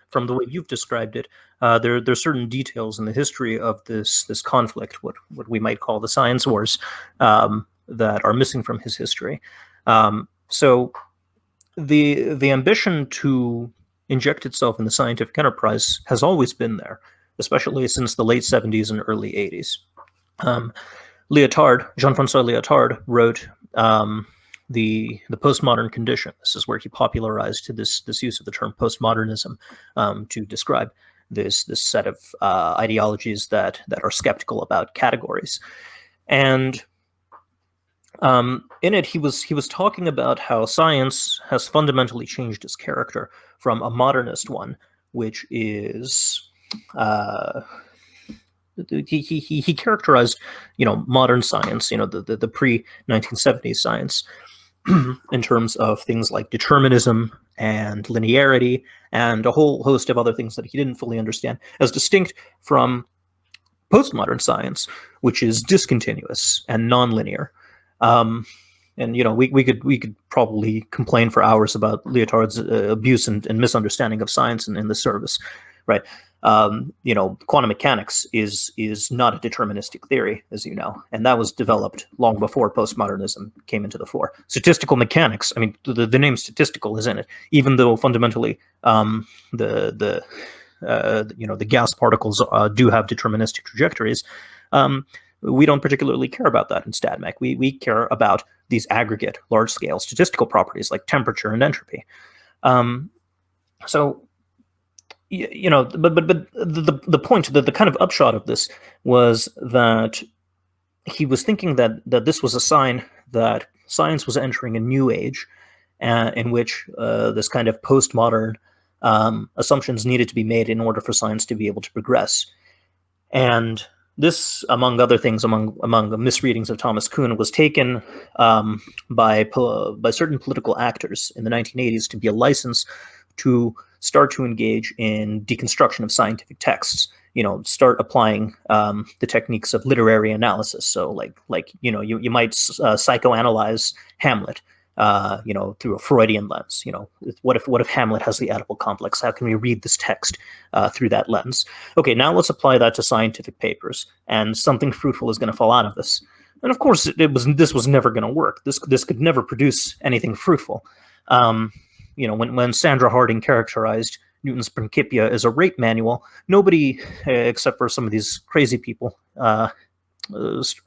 from the way you've described it, there's certain details in the history of this conflict, what we might call the science wars, that are missing from his history. So the ambition to inject itself in the scientific enterprise has always been there, especially since the late 70s and early 80s. Jean-François Lyotard wrote the postmodern condition. This is where he popularized this use of the term postmodernism to describe this set of ideologies that are skeptical about categories. And in it, he was talking about how science has fundamentally changed its character from a modernist one, which is he characterized, modern science, the pre-1970s science, in terms of things like determinism and linearity and a whole host of other things that he didn't fully understand, as distinct from postmodern science, which is discontinuous and nonlinear. And we could probably complain for hours about Lyotard's abuse and misunderstanding of science in the service, right? Quantum mechanics is not a deterministic theory, as you know, and that was developed long before postmodernism came into the fore. Statistical mechanics, I mean, the name statistical is in it, even though fundamentally the gas particles do have deterministic trajectories. We don't particularly care about that in StatMech. We care about these aggregate, large-scale statistical properties like temperature and entropy. But the point, the kind of upshot of this was that he was thinking that this was a sign that science was entering a new age, in which this kind of postmodern assumptions needed to be made in order for science to be able to progress. And this, among other things, among the misreadings of Thomas Kuhn, was taken by certain political actors in the 1980s to be a license to start to engage in deconstruction of scientific texts. Start applying the techniques of literary analysis. So, you might psychoanalyze Hamlet, through a Freudian lens. What if Hamlet has the Oedipal complex? How can we read this text through that lens? Okay, now let's apply that to scientific papers, and something fruitful is going to fall out of this. And of course, this was never going to work. This could never produce anything fruitful. When Sandra Harding characterized Newton's Principia is a rape manual, nobody, except for some of these crazy people,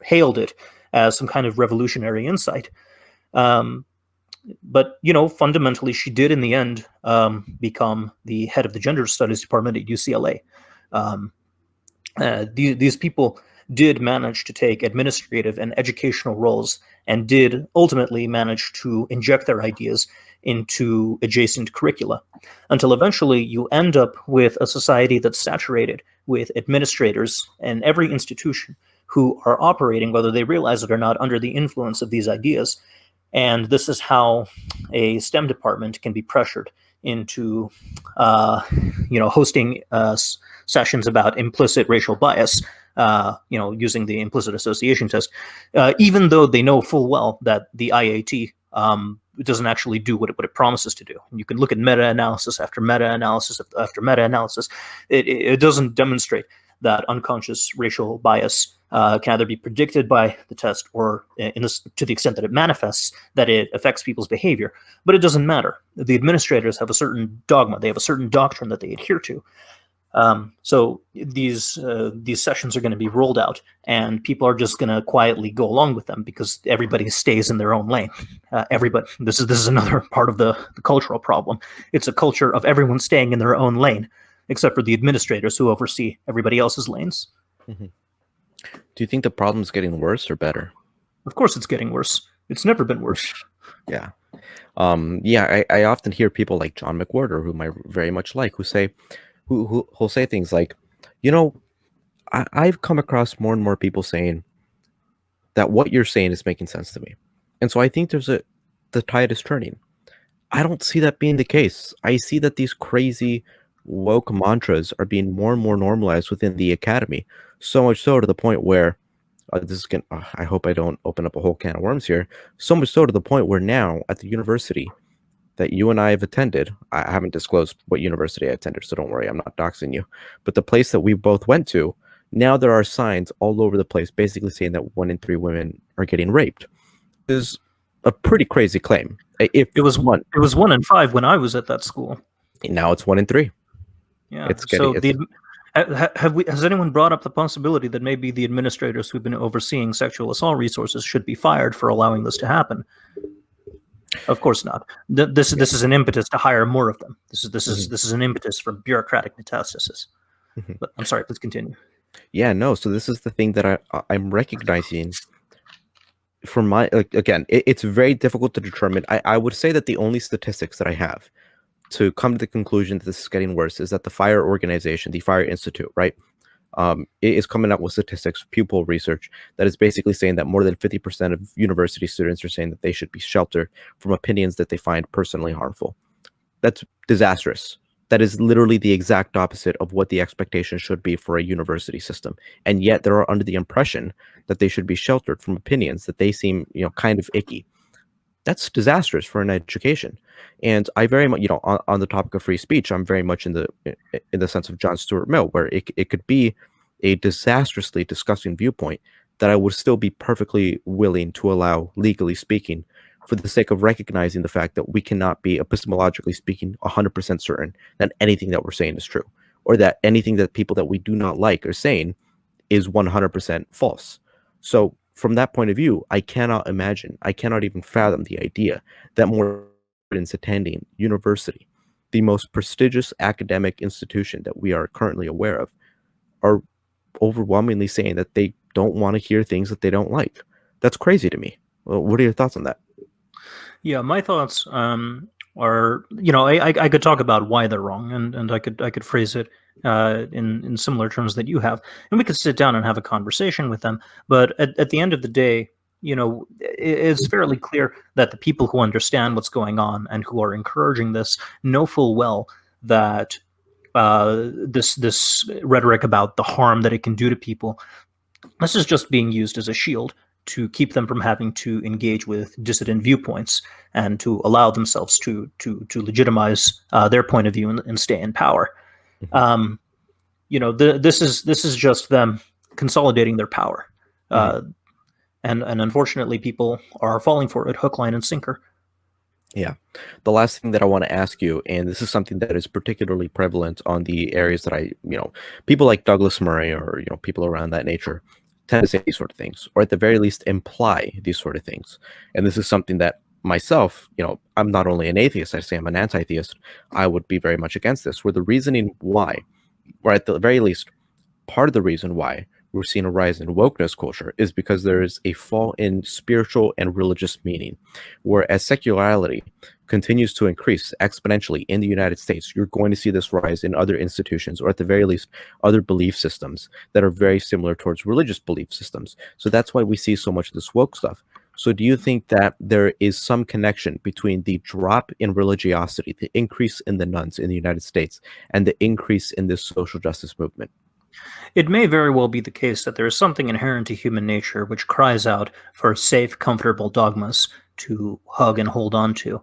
hailed it as some kind of revolutionary insight. But, fundamentally, she did in the end become the head of the gender studies department at UCLA. These people did manage to take administrative and educational roles and did ultimately manage to inject their ideas into adjacent curricula, until eventually you end up with a society that's saturated with administrators in every institution who are operating, whether they realize it or not, under the influence of these ideas. And this is how a STEM department can be pressured into, hosting sessions about implicit racial bias, using the implicit association test, even though they know full well that the IAT doesn't actually do what it promises to do. And you can look at meta-analysis after meta-analysis after meta-analysis. It doesn't demonstrate that unconscious racial bias can either be predicted by the test or, to the extent that it manifests, that it affects people's behavior. But it doesn't matter. The administrators have a certain dogma. They have a certain doctrine that they adhere to. So these sessions are going to be rolled out, and people are just going to quietly go along with them because everybody stays in their own lane. Everybody. This is another part of the cultural problem. It's a culture of everyone staying in their own lane, except for the administrators who oversee everybody else's lanes. Mm-hmm. Do you think the problem's getting worse or better? Of course it's getting worse. It's never been worse. Yeah. I often hear people like John McWhorter, whom I very much like, who'll say things like, I've come across more and more people saying that what you're saying is making sense to me. And so I think the tide is turning. I don't see that being the case. I see that these crazy woke mantras are being more and more normalized within the academy. So much so to the point where I hope I don't open up a whole can of worms here. So much so to the point where now at the university that you and I have attended, I haven't disclosed what university I attended, so don't worry, I'm not doxing you. But the place that we both went to, now there are signs all over the place basically saying that 1 in 3 women are getting raped. It is a pretty crazy claim. It was 1 in 5 when I was at that school. Now it's 1 in 3. Yeah. Has anyone brought up the possibility that maybe the administrators who've been overseeing sexual assault resources should be fired for allowing this to happen? Of course not. This is an impetus to hire more of them. This is an impetus for bureaucratic metastasis. Mm-hmm. But I'm sorry, please continue. Yeah, no. So this is the thing that I'm recognizing. From my again, it's very difficult to determine. I would say that the only statistics that I have to come to the conclusion that this is getting worse is that the FIRE organization, the FIRE Institute, right, is coming out with statistics, pupil research, that is basically saying that more than 50% of university students are saying that they should be sheltered from opinions that they find personally harmful. That's disastrous. That is literally the exact opposite of what the expectation should be for a university system. And yet they are under the impression that they should be sheltered from opinions that they seem, kind of icky. That's disastrous for an education. And I very much, on the topic of free speech, I'm very much in the sense of John Stuart Mill, where it could be a disastrously disgusting viewpoint that I would still be perfectly willing to allow, legally speaking, for the sake of recognizing the fact that we cannot be, epistemologically speaking, 100% certain that anything that we're saying is true, or that anything that people that we do not like are saying is 100% false. So from that point of view, I cannot even fathom the idea that more students attending university, the most prestigious academic institution that we are currently aware of, are overwhelmingly saying that they don't want to hear things that they don't like. That's crazy to me. Well, what are your thoughts on that? Yeah, my thoughts are, I could talk about why they're wrong, and I could phrase it in similar terms that you have, and we could sit down and have a conversation with them. But at the end of the day, it's fairly clear that the people who understand what's going on and who are encouraging this know full well that this rhetoric about the harm that it can do to people, this is just being used as a shield to keep them from having to engage with dissident viewpoints and to allow themselves to legitimize their point of view and stay in power. Mm-hmm. This is just them consolidating their power, and unfortunately, people are falling for it hook, line, and sinker. Yeah. The last thing that I want to ask you, and this is something that is particularly prevalent on the areas that people like Douglas Murray or, people around that nature tend to say these sort of things, or at the very least imply these sort of things. And this is something that myself, I'm not only an atheist, I say I'm an anti-theist. I would be very much against this, where the reasoning why, or at the very least, part of the reason why we're seeing a rise in wokeness culture is because there is a fall in spiritual and religious meaning, whereas secularity continues to increase exponentially in the United States. You're going to see this rise in other institutions, or at the very least, other belief systems that are very similar towards religious belief systems. So that's why we see so much of this woke stuff. So do you think that there is some connection between the drop in religiosity, the increase in the nuns in the United States, and the increase in this social justice movement? It may very well be the case that there is something inherent to human nature which cries out for safe, comfortable dogmas to hug and hold on to.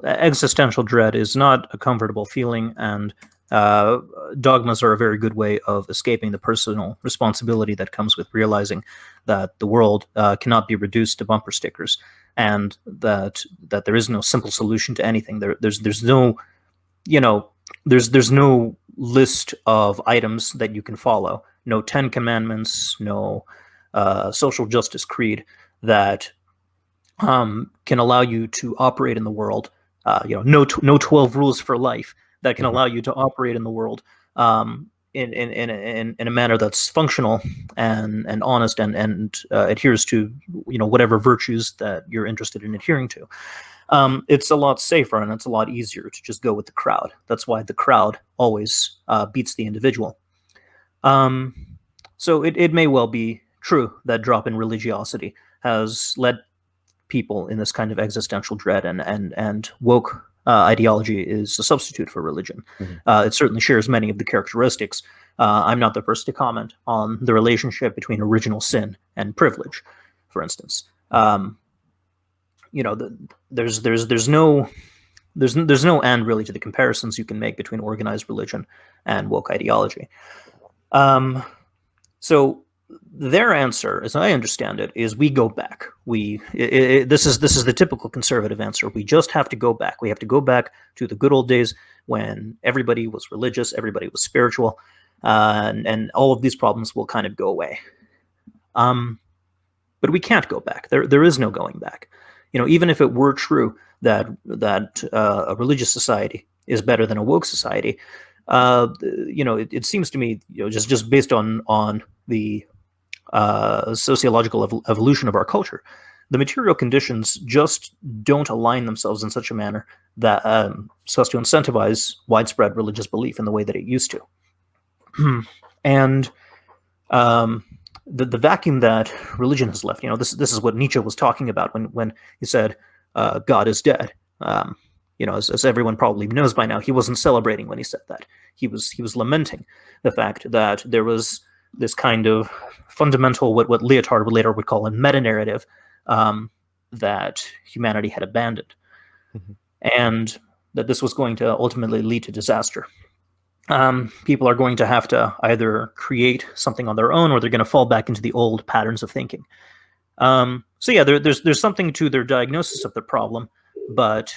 Existential dread is not a comfortable feeling, and dogmas are a very good way of escaping the personal responsibility that comes with realizing that the world cannot be reduced to bumper stickers, and that there is no simple solution to anything. There's no, there's no list of items that you can follow. No 10 Commandments, no social justice creed that can allow you to operate in the world. No 12 rules for life that can allow you to operate in the world in a manner that's functional and honest and adheres to whatever virtues that you're interested in adhering to. It's a lot safer and it's a lot easier to just go with the crowd. That's why the crowd always beats the individual. So it may well be true that drop in religiosity has led people in this kind of existential dread, and woke ideology is a substitute for religion. It certainly shares many of the characteristics. I'm not the first to comment on the relationship between original sin and privilege, for instance. There's no end really to the comparisons you can make between organized religion and woke ideology. So their answer, as I understand it, is we go back. This is the typical conservative answer. We just have to go back. We have to go back to the good old days when everybody was religious, everybody was spiritual, and all of these problems will kind of go away. But we can't go back. There is no going back. Even if it were true that a religious society is better than a woke society, it seems to me, just based on the sociological evolution of our culture, the material conditions just don't align themselves in such a manner that so as to incentivize widespread religious belief in the way that it used to. And the vacuum that religion has left, this is what Nietzsche was talking about when he said God is dead. As everyone probably knows by now, he wasn't celebrating when he said that. He was lamenting the fact that there was this kind of fundamental, what Lyotard later would call a meta-narrative, that humanity had abandoned, and that this was going to ultimately lead to disaster. People are going to have to either create something on their own, or they're going to fall back into the old patterns of thinking. There's something to their diagnosis of the problem, but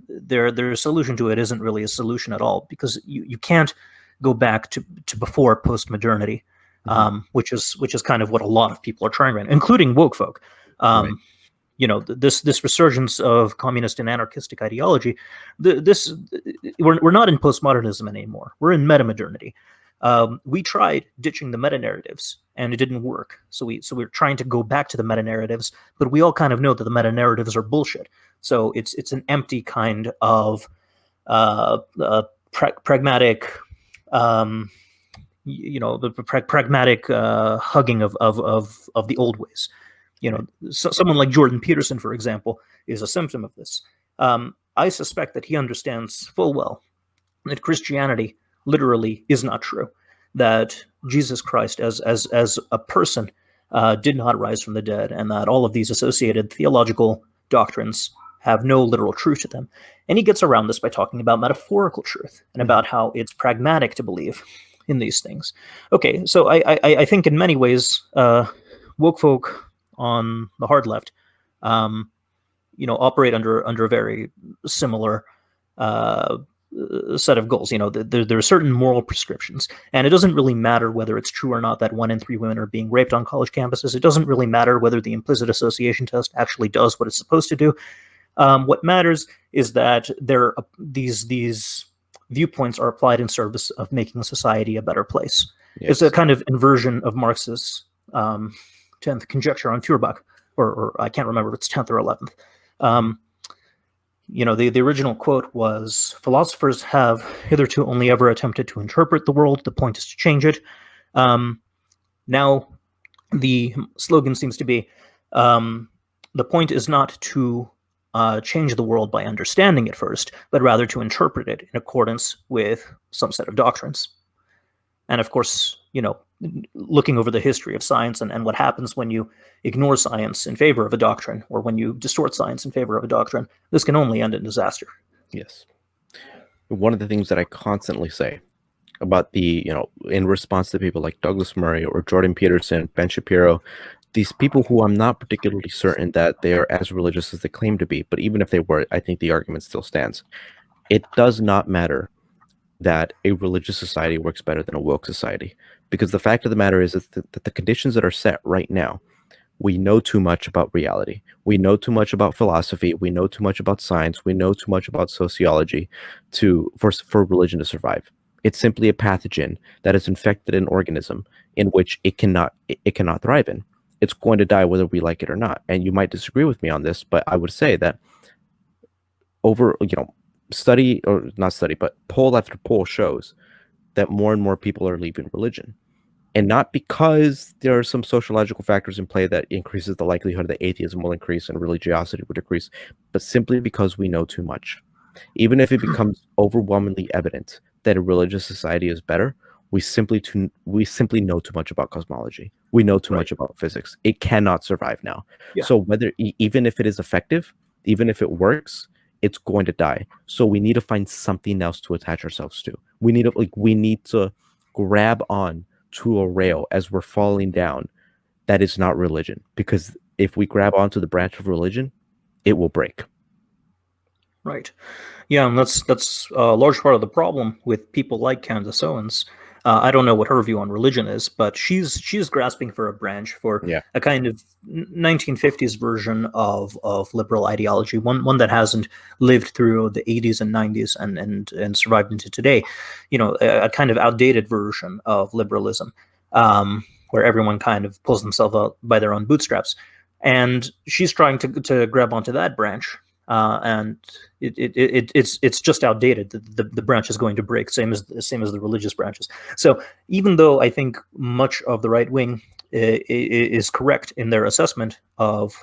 their solution to it isn't really a solution at all, because you can't go back to before postmodernity, which is kind of what a lot of people are trying right now, including woke folk. Right. This resurgence of communist and anarchistic ideology, we're not in postmodernism anymore. We're in metamodernity. We tried ditching the meta-narratives, and it didn't work. So we're trying to go back to the meta-narratives, but we all kind of know that the meta-narratives are bullshit. So it's an empty kind of pragmatic, the pragmatic hugging of the old ways. Someone like Jordan Peterson, for example, is a symptom of this. I suspect that he understands full well that Christianity literally is not true, that Jesus Christ as a person did not rise from the dead, and that all of these associated theological doctrines have no literal truth to them. And he gets around this by talking about metaphorical truth and about how it's pragmatic to believe in these things. Okay, so I think in many ways, woke folk on the hard left, operate under a very similar set of goals. There are certain moral prescriptions, and it doesn't really matter whether it's true or not that 1 in 3 women are being raped on college campuses. It doesn't really matter whether the implicit association test actually does what it's supposed to do. What matters is that these viewpoints are applied in service of making society a better place. Yes. It's a kind of inversion of Marx's 10th conjecture on Feuerbach, or I can't remember if it's 10th or 11th. The original quote was, "Philosophers have hitherto only ever attempted to interpret the world. The point is to change it." Now, the slogan seems to be, the point is not to change the world by understanding it first, but rather to interpret it in accordance with some set of doctrines. And of course, looking over the history of science and what happens when you ignore science in favor of a doctrine, or when you distort science in favor of a doctrine, this can only end in disaster. Yes. One of the things that I constantly say about in response to people like Douglas Murray or Jordan Peterson, Ben Shapiro, these people who I'm not particularly certain that they are as religious as they claim to be, but even if they were, I think the argument still stands. It does not matter that a religious society works better than a woke society, because the fact of the matter is that the conditions that are set right now, we know too much about reality. We know too much about philosophy. We know too much about science. We know too much about sociology for religion to survive. It's simply a pathogen that has infected an organism in which it cannot thrive in. It's going to die whether we like it or not. And you might disagree with me on this, but I would say that poll after poll shows that more and more people are leaving religion. And not because there are some sociological factors in play that increases the likelihood that atheism will increase and religiosity will decrease, but simply because we know too much. Even if it becomes overwhelmingly evident that a religious society is better, we simply know too much about cosmology. We know too much about physics. It cannot survive now. Yeah. So even if it is effective, even if it works, it's going to die. So we need to find something else to attach ourselves to. We need to grab on to a rail as we're falling down that is not religion, because if we grab onto the branch of religion, it will break. Right. Yeah, and that's a large part of the problem with people like Candace Owens. I don't know what her view on religion is, but she's grasping for a branch, for a kind of 1950s version of liberal ideology, one that hasn't lived through the 80s and 90s and survived into today. A kind of outdated version of liberalism, where everyone kind of pulls themselves out by their own bootstraps, and she's trying to grab onto that branch. And it's just outdated. The branch is going to break, same as the religious branches. So even though I think much of the right wing is correct in their assessment of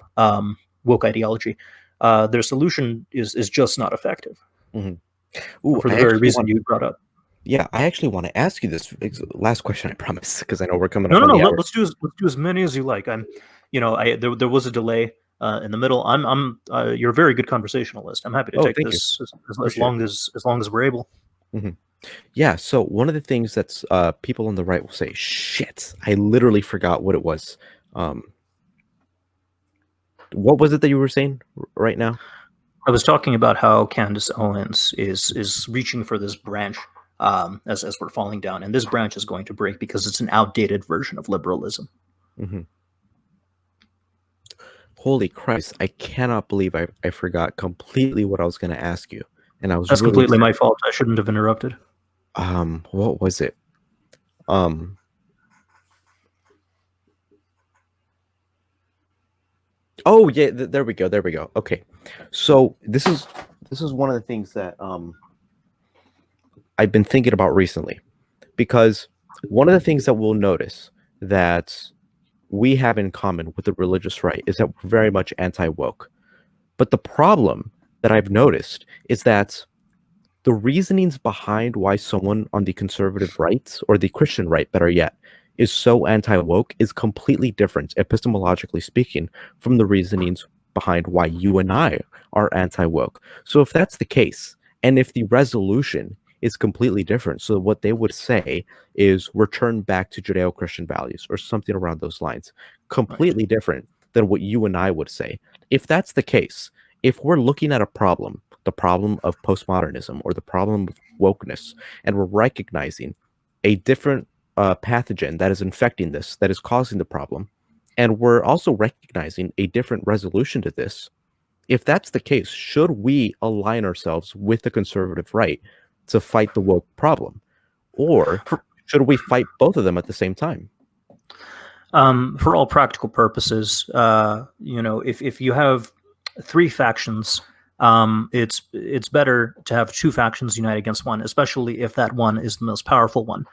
woke ideology, their solution is just not effective. Mm-hmm. Ooh, for the very reason you brought up. Yeah, I actually want to ask you this last question, I promise, because I know we're coming up. No, let's do as many as you like. There was a delay in the middle. You're a very good conversationalist. I'm happy to take this as long as we're able. Mm-hmm. Yeah. So one of the things that's people on the right will say, "Shit, I literally forgot what it was." What was it that you were saying right now? I was talking about how Candace Owens is reaching for this branch as we're falling down, and this branch is going to break because it's an outdated version of liberalism. Mm-hmm. Holy Christ, I cannot believe I forgot completely what I was going to ask you. And I was That's completely my fault. I shouldn't have interrupted. What was it? Oh yeah, there we go. Okay. So this is one of the things that I've been thinking about recently, because one of the things that we'll notice that we have in common with the religious right is that we're very much anti-woke. But the problem that I've noticed is that the reasonings behind why someone on the conservative right, or the Christian right, better yet, is so anti-woke is completely different, epistemologically speaking, from the reasonings behind why you and I are anti-woke. So if that's the case, and if the resolution is completely different, so what they would say is return back to Judeo-Christian values or something around those lines, completely different than what you and I would say. If that's the case, if we're looking at a problem, the problem of postmodernism or the problem of wokeness, and we're recognizing a different pathogen that is infecting this, that is causing the problem, and we're also recognizing a different resolution to this, if that's the case, should we align ourselves with the conservative right to fight the woke problem? Or should we fight both of them at the same time? For all practical purposes, if you have three factions, it's better to have two factions unite against one, especially if that one is the most powerful one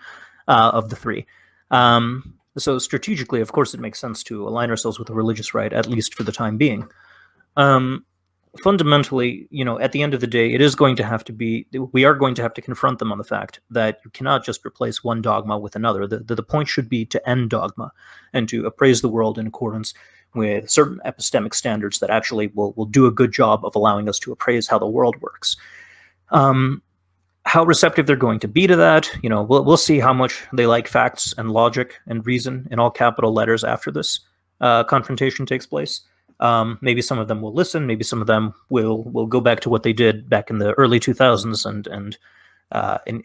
of the three. So strategically, of course, it makes sense to align ourselves with the religious right, at least for the time being. Fundamentally, at the end of the day, we are going to have to confront them on the fact that you cannot just replace one dogma with another. The point should be to end dogma and to appraise the world in accordance with certain epistemic standards that actually will do a good job of allowing us to appraise how the world works. How receptive they're going to be to that, we'll see how much they like facts and logic and reason in all capital letters after this confrontation takes place. Maybe some of them will listen. Maybe some of them will go back to what they did back in the early 2000s and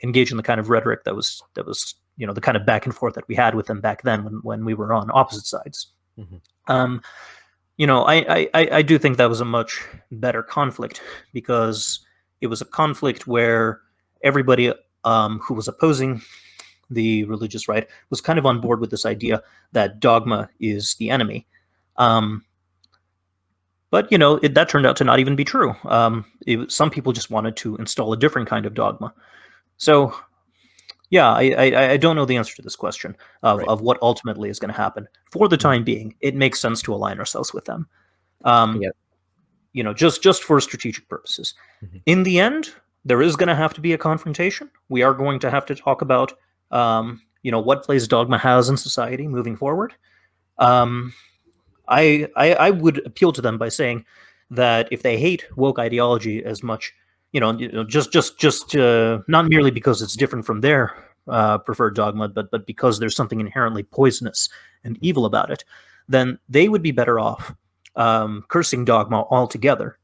engage in the kind of rhetoric that was the kind of back and forth that we had with them back then when we were on opposite sides. Mm-hmm. I do think that was a much better conflict because it was a conflict where everybody who was opposing the religious right was kind of on board with this idea that dogma is the enemy. But, that turned out to not even be true. Some people just wanted to install a different kind of dogma. So, yeah, I don't know the answer to this question of what ultimately is going to happen. For the time being, it makes sense to align ourselves with them. Just for strategic purposes. Mm-hmm. In the end, there is going to have to be a confrontation. We are going to have to talk about, what place dogma has in society moving forward. I would appeal to them by saying that if they hate woke ideology as much, just not merely because it's different from their preferred dogma, but because there's something inherently poisonous and evil about it, then they would be better off cursing dogma altogether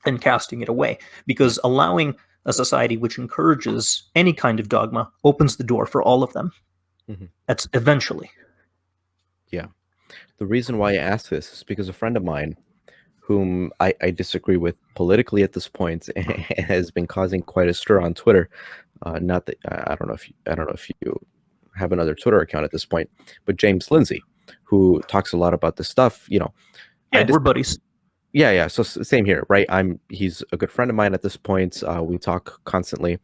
and casting it away, because allowing a society which encourages any kind of dogma opens the door for all of them. Mm-hmm. That's eventually. Yeah. The reason why I ask this is because a friend of mine, whom I disagree with politically at this point, has been causing quite a stir on Twitter. Not that I don't know if you have another Twitter account at this point, but James Lindsay, who talks a lot about this stuff. Yeah, we're buddies. Yeah. So same here, right? He's a good friend of mine at this point. We talk constantly,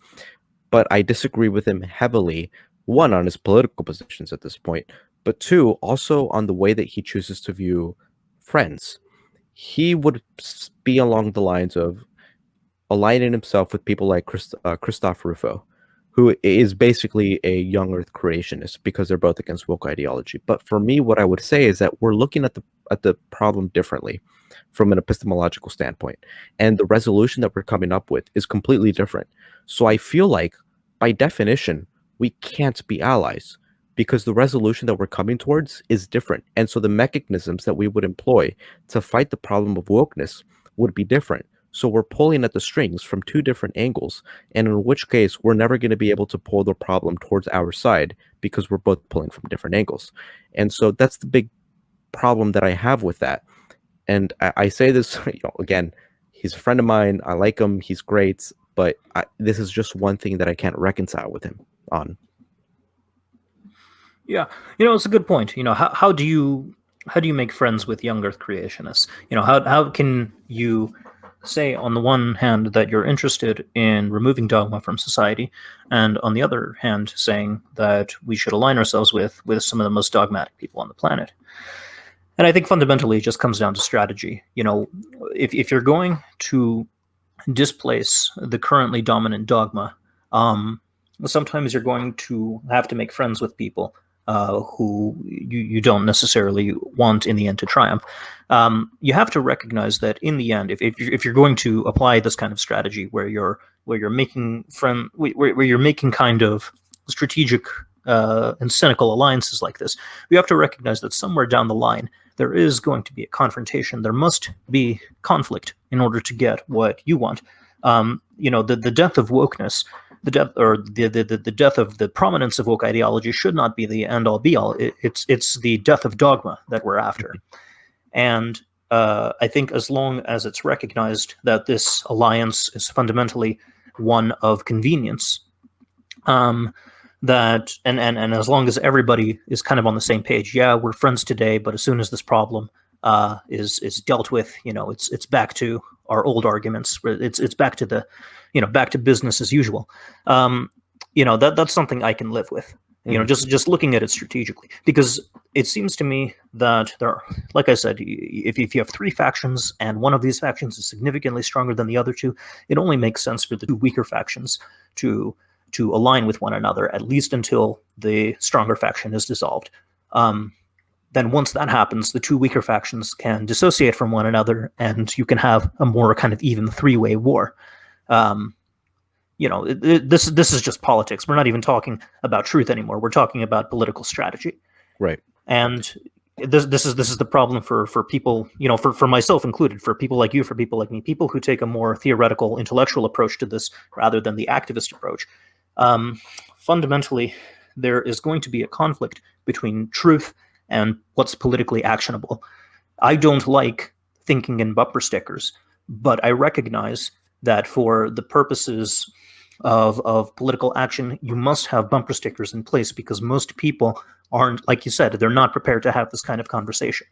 but I disagree with him heavily. One, on his political positions at this point, but two, also on the way that he chooses to view friends. He would be along the lines of aligning himself with people like Christoph Rufo, who is basically a young earth creationist because they're both against woke ideology. But for me, what I would say is that we're looking at the problem differently from an epistemological standpoint. And the resolution that we're coming up with is completely different. So I feel like, by definition, we can't be allies because the resolution that we're coming towards is different. And so the mechanisms that we would employ to fight the problem of wokeness would be different. So we're pulling at the strings from two different angles, and in which case we're never going to be able to pull the problem towards our side because we're both pulling from different angles. And so that's the big problem that I have with that. And I say this, again, he's a friend of mine. I like him. He's great. But this is just one thing that I can't reconcile with him on. Yeah, it's a good point. How do you make friends with young earth creationists? How can you say on the one hand that you're interested in removing dogma from society, and on the other hand saying that we should align ourselves with some of the most dogmatic people on the planet? And I think fundamentally it just comes down to strategy. If you're going to displace the currently dominant dogma, sometimes you're going to have to make friends with people who you don't necessarily want in the end to triumph. You have to recognize that in the end, if you're going to apply this kind of strategy where you're making kind of strategic and cynical alliances like this, you have to recognize that somewhere down the line there is going to be a confrontation. There must be conflict in order to get what you want. The death of wokeness, the death of the prominence of woke ideology should not be the end all be all. It's the death of dogma that we're after. And I think as long as it's recognized that this alliance is fundamentally one of convenience, that and as long as everybody is kind of on the same page, yeah, we're friends today, but as soon as this problem is dealt with, it's back to our old arguments. It's back to the, back to business as usual. That's something I can live with. Just looking at it strategically, because it seems to me that there are, like I said, if you have three factions and one of these factions is significantly stronger than the other two, it only makes sense for the two weaker factions to align with one another, at least until the stronger faction is dissolved. Then once that happens, the two weaker factions can dissociate from one another, and you can have a more kind of even three-way war. This is just politics. We're not even talking about truth anymore. We're talking about political strategy. Right. And this is the problem for people, for myself included, for people like you, for people like me, people who take a more theoretical, intellectual approach to this rather than the activist approach. Fundamentally, there is going to be a conflict between truth and what's politically actionable. I don't like thinking in bumper stickers, but I recognize that for the purposes of political action, you must have bumper stickers in place, because most people aren't, like you said, they're not prepared to have this kind of conversation.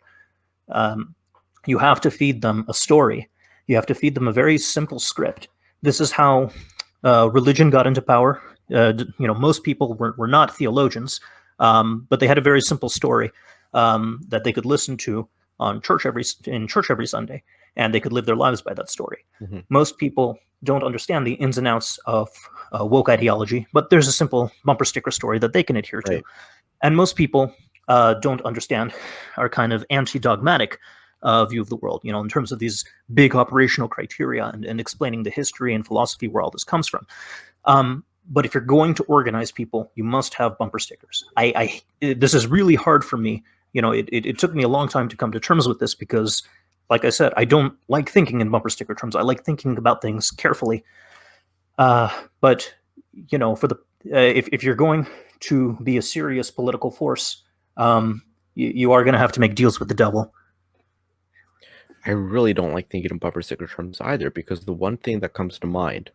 You have to feed them a story. You have to feed them a very simple script. This is how religion got into power. Most people were not theologians, but they had a very simple story that they could listen to in church every Sunday, and they could live their lives by that story. Mm-hmm. Most people don't understand the ins and outs of woke ideology, but there's a simple bumper sticker story that they can adhere to. And most people don't understand our kind of anti-dogmatic view of the world, in terms of these big operational criteria and explaining the history and philosophy where all this comes from. But if you're going to organize people, you must have bumper stickers. This is really hard for me. It took me a long time to come to terms with this, because, like I said, I don't like thinking in bumper sticker terms. I like thinking about things carefully. But for the if you're going to be a serious political force, you are going to have to make deals with the devil. I really don't like thinking in bumper sticker terms either, because the one thing that comes to mind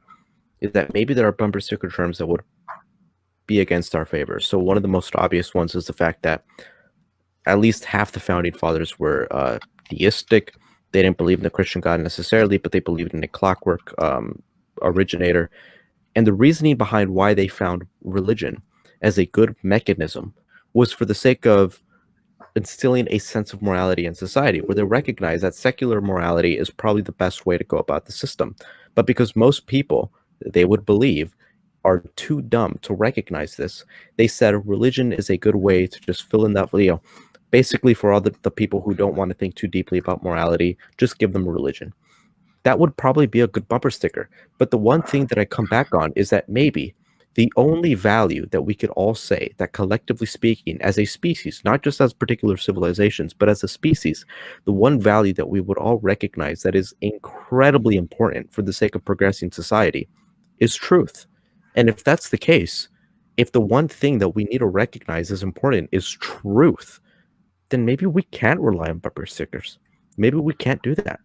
is that maybe there are bumper sticker terms that would be against our favor. So one of the most obvious ones is the fact that at least half the founding fathers were theistic. They didn't believe in the Christian God necessarily, but they believed in a clockwork originator. And the reasoning behind why they found religion as a good mechanism was for the sake of instilling a sense of morality in society, where they recognize that secular morality is probably the best way to go about the system. But because most people, they would believe, are too dumb to recognize this, they said religion is a good way to just fill in that video. Basically, for all the people who don't want to think too deeply about morality, just give them religion. That would probably be a good bumper sticker. But the one thing that I come back on is that maybe the only value that we could all say that, collectively speaking, as a species, not just as particular civilizations, but as a species, the one value that we would all recognize that is incredibly important for the sake of progressing society is truth. And if that's the case, if the one thing that we need to recognize as important is truth, then maybe we can't rely on bumper stickers. Maybe we can't do that.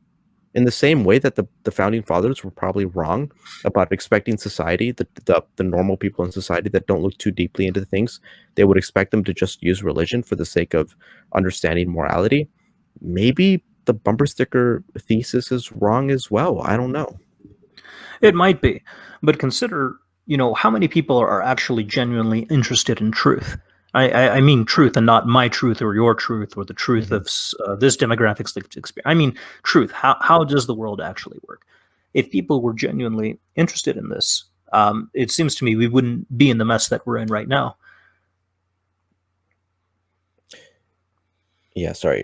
In the same way that the founding fathers were probably wrong about expecting society, the normal people in society that don't look too deeply into things, they would expect them to just use religion for the sake of understanding morality. Maybe the bumper sticker thesis is wrong as well. I don't know. It might be, but consider, how many people are actually genuinely interested in truth. I mean truth, and not my truth or your truth or the truth of this demographics experience. I mean truth. How does the world actually work? If people were genuinely interested in this, it seems to me we wouldn't be in the mess that we're in right now. Yeah, sorry.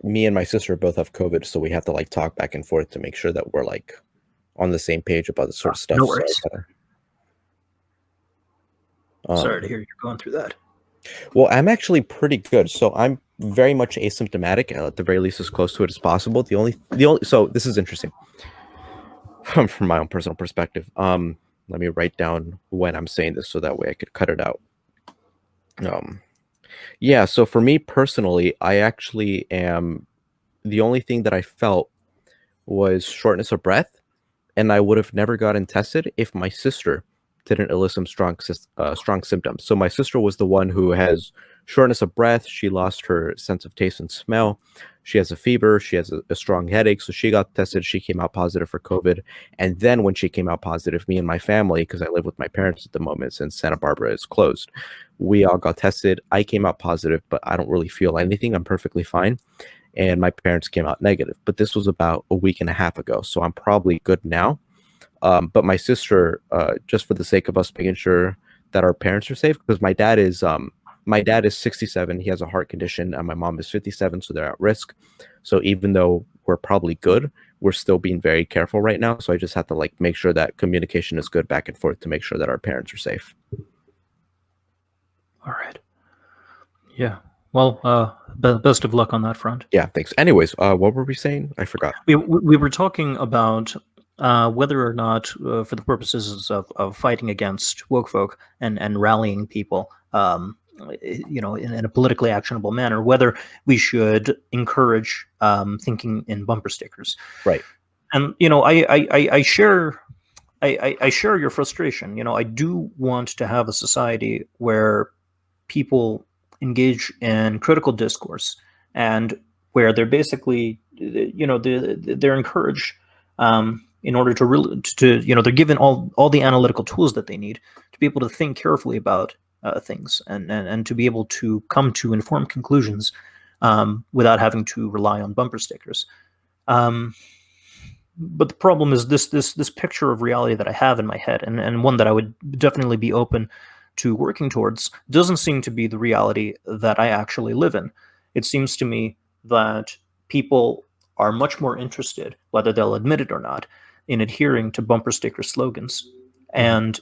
Me and my sister both have COVID, so we have to talk back and forth to make sure that we're on the same page about this sort of stuff. No worries. Sorry to hear you're going through that. Well, I'm actually pretty good. So I'm very much asymptomatic, at the very least as close to it as possible. So this is interesting from my own personal perspective. Let me write down when I'm saying this so that way I could cut it out. Um, yeah, so for me personally, I actually am the only thing that I felt was shortness of breath, and I would have never gotten tested if my sister didn't elicit some strong symptoms. So my sister was the one who has shortness of breath. She lost her sense of taste and smell. She has a fever. She has a strong headache. So she got tested. She came out positive for COVID. And then when she came out positive, me and my family, because I live with my parents at the moment since Santa Barbara is closed, we all got tested. I came out positive, but I don't really feel anything. I'm perfectly fine. And my parents came out negative. But this was about a week and a half ago. So I'm probably good now. But my sister, just for the sake of us making sure that our parents are safe, because my dad is 67, he has a heart condition, and my mom is 57, so they're at risk. So even though we're probably good, we're still being very careful right now. So I just have to like make sure that communication is good back and forth to make sure that our parents are safe. All right. Yeah. Well, best of luck on that front. Yeah, thanks. Anyways, what were we saying? I forgot. We were talking about whether or not, for the purposes of fighting against woke folk and rallying people, in a politically actionable manner, whether we should encourage thinking in bumper stickers. Right. And I share. I share your frustration. I do want to have a society where people engage in critical discourse and where they're basically, they're encouraged in order to they're given all the analytical tools that they need to be able to think carefully about things and to be able to come to informed conclusions without having to rely on bumper stickers. But the problem is this picture of reality that I have in my head, and one that I would definitely be open to working towards, doesn't seem to be the reality that I actually live in. It seems to me that people are much more interested, whether they'll admit it or not, in adhering to bumper sticker slogans. And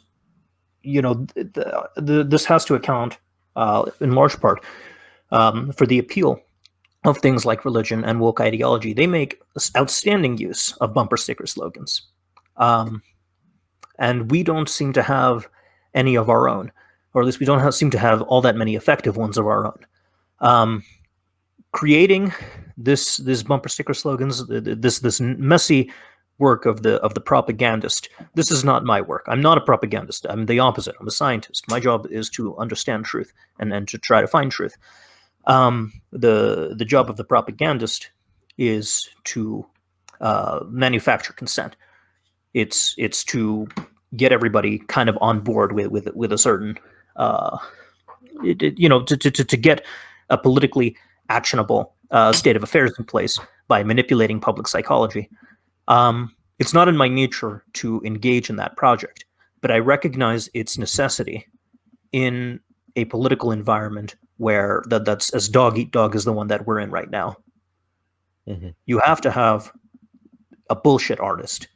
this has to account in large part for the appeal of things like religion and woke ideology. They make outstanding use of bumper sticker slogans. And we don't seem to have any of our own, or at least we don't seem to have all that many effective ones of our own. Creating this bumper sticker slogans, this messy work of the propagandist. This is not my work. I'm not a propagandist. I'm the opposite. I'm a scientist. My job is to understand truth and to try to find truth. The job of the propagandist is to manufacture consent. It's to get everybody kind of on board with a certain to get a politically actionable state of affairs in place by manipulating public psychology. It's not in my nature to engage in that project, but I recognize its necessity in a political environment where that's as dog eat dog as the one that we're in right now. Mm-hmm. You have to have a bullshit artist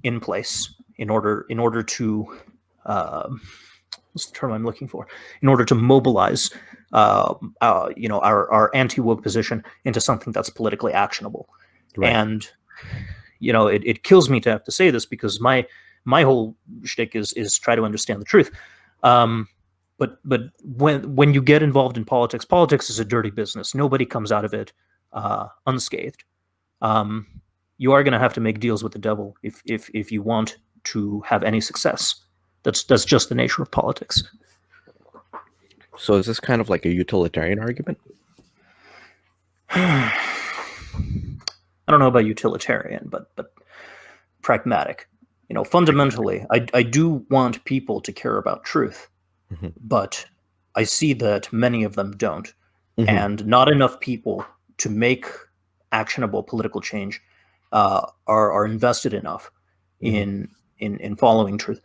in place in order to what's the term I'm looking for? In order to mobilize our anti-woke position into something that's politically actionable. Right. And it kills me to have to say this because my whole shtick is try to understand the truth. But when you get involved in politics is a dirty business. Nobody comes out of it unscathed. You are going to have to make deals with the devil if you want to have any success. That's just the nature of politics. So is this kind of like a utilitarian argument? I don't know about utilitarian, but pragmatic. Fundamentally, I do want people to care about truth, mm-hmm. but I see that many of them don't, mm-hmm. and not enough people to make actionable political change are invested enough mm-hmm. in following truth.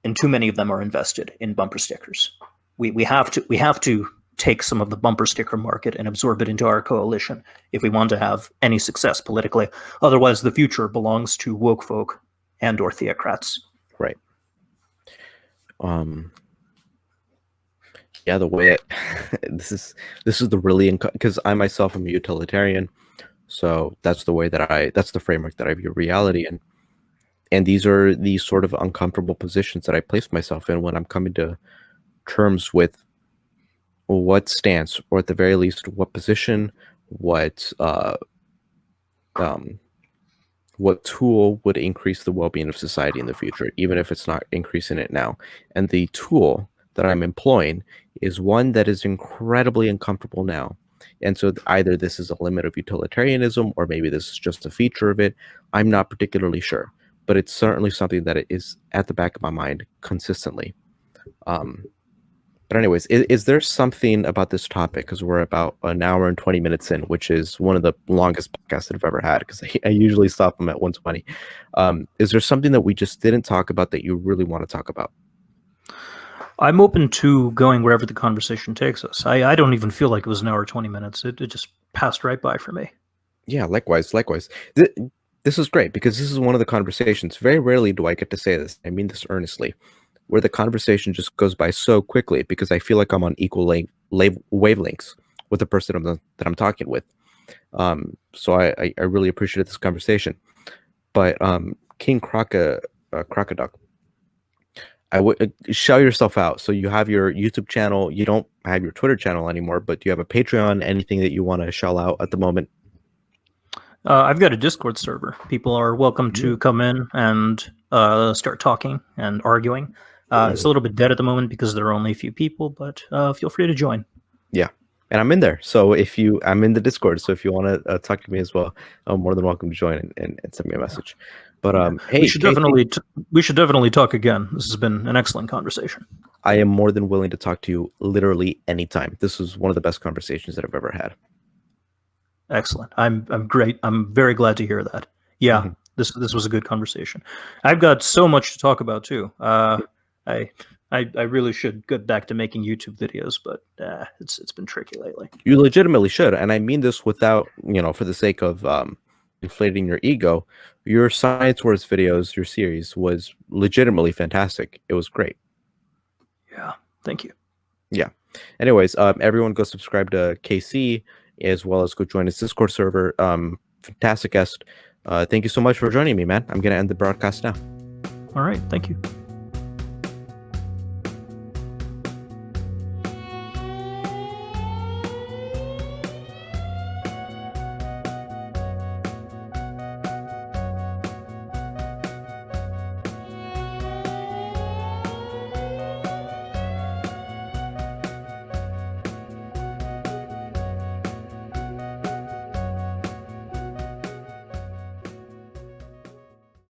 And too many of them are invested in bumper stickers. We have to take some of the bumper sticker market and absorb it into our coalition if we want to have any success politically. Otherwise, the future belongs to woke folk and or theocrats. Right. yeah, the way this is the really, because I myself am a utilitarian, so that's the way that that's the framework that I view reality in. And these are these sort of uncomfortable positions that I place myself in when I'm coming to terms with what stance, or at the very least, what position, um, what tool would increase the well-being of society in the future, even if it's not increasing it now. And the tool that I'm employing is one that is incredibly uncomfortable now. And so either this is a limit of utilitarianism, or maybe this is just a feature of it. I'm not particularly sure, but it's certainly something that is at the back of my mind consistently. But anyways, is there something about this topic, because we're about an hour and 20 minutes in, which is one of the longest podcasts that I've ever had, because I usually stop them at 120. Is there something that we just didn't talk about that you really want to talk about? I'm open to going wherever the conversation takes us. I don't even feel like it was an hour 20 minutes. It just passed right by for me. Yeah, likewise. This is great, because this is one of the conversations. Very rarely do I get to say this. I mean this earnestly, where the conversation just goes by so quickly, because I feel like I'm on equal wavelengths with the person that I'm talking with. So I really appreciated this conversation. But King Crocoduck, I would shout yourself out. So you have your YouTube channel. You don't have your Twitter channel anymore, but do you have a Patreon? Anything that you want to shell out at the moment? I've got a Discord server. People are welcome to come in and start talking and arguing. It's a little bit dead at the moment because there are only a few people, but feel free to join. Yeah, and I'm in there. So I'm in the Discord. So if you want to talk to me as well, I'm more than welcome to join and send me a message. But hey, we should definitely talk again. This has been an excellent conversation. I am more than willing to talk to you literally anytime. This was one of the best conversations that I've ever had. Excellent. I'm great. I'm very glad to hear that. Yeah, this was a good conversation. I've got so much to talk about too. I really should get back to making YouTube videos, but it's been tricky lately. You legitimately should, and I mean this without, for the sake of inflating your ego. Your Science Wars videos, your series, was legitimately fantastic. It was great. Yeah, thank you. Yeah. Anyways, everyone go subscribe to KC, as well as go join his Discord server. Fantastic guest. Thank you so much for joining me, man. I'm going to end the broadcast now. All right. Thank you.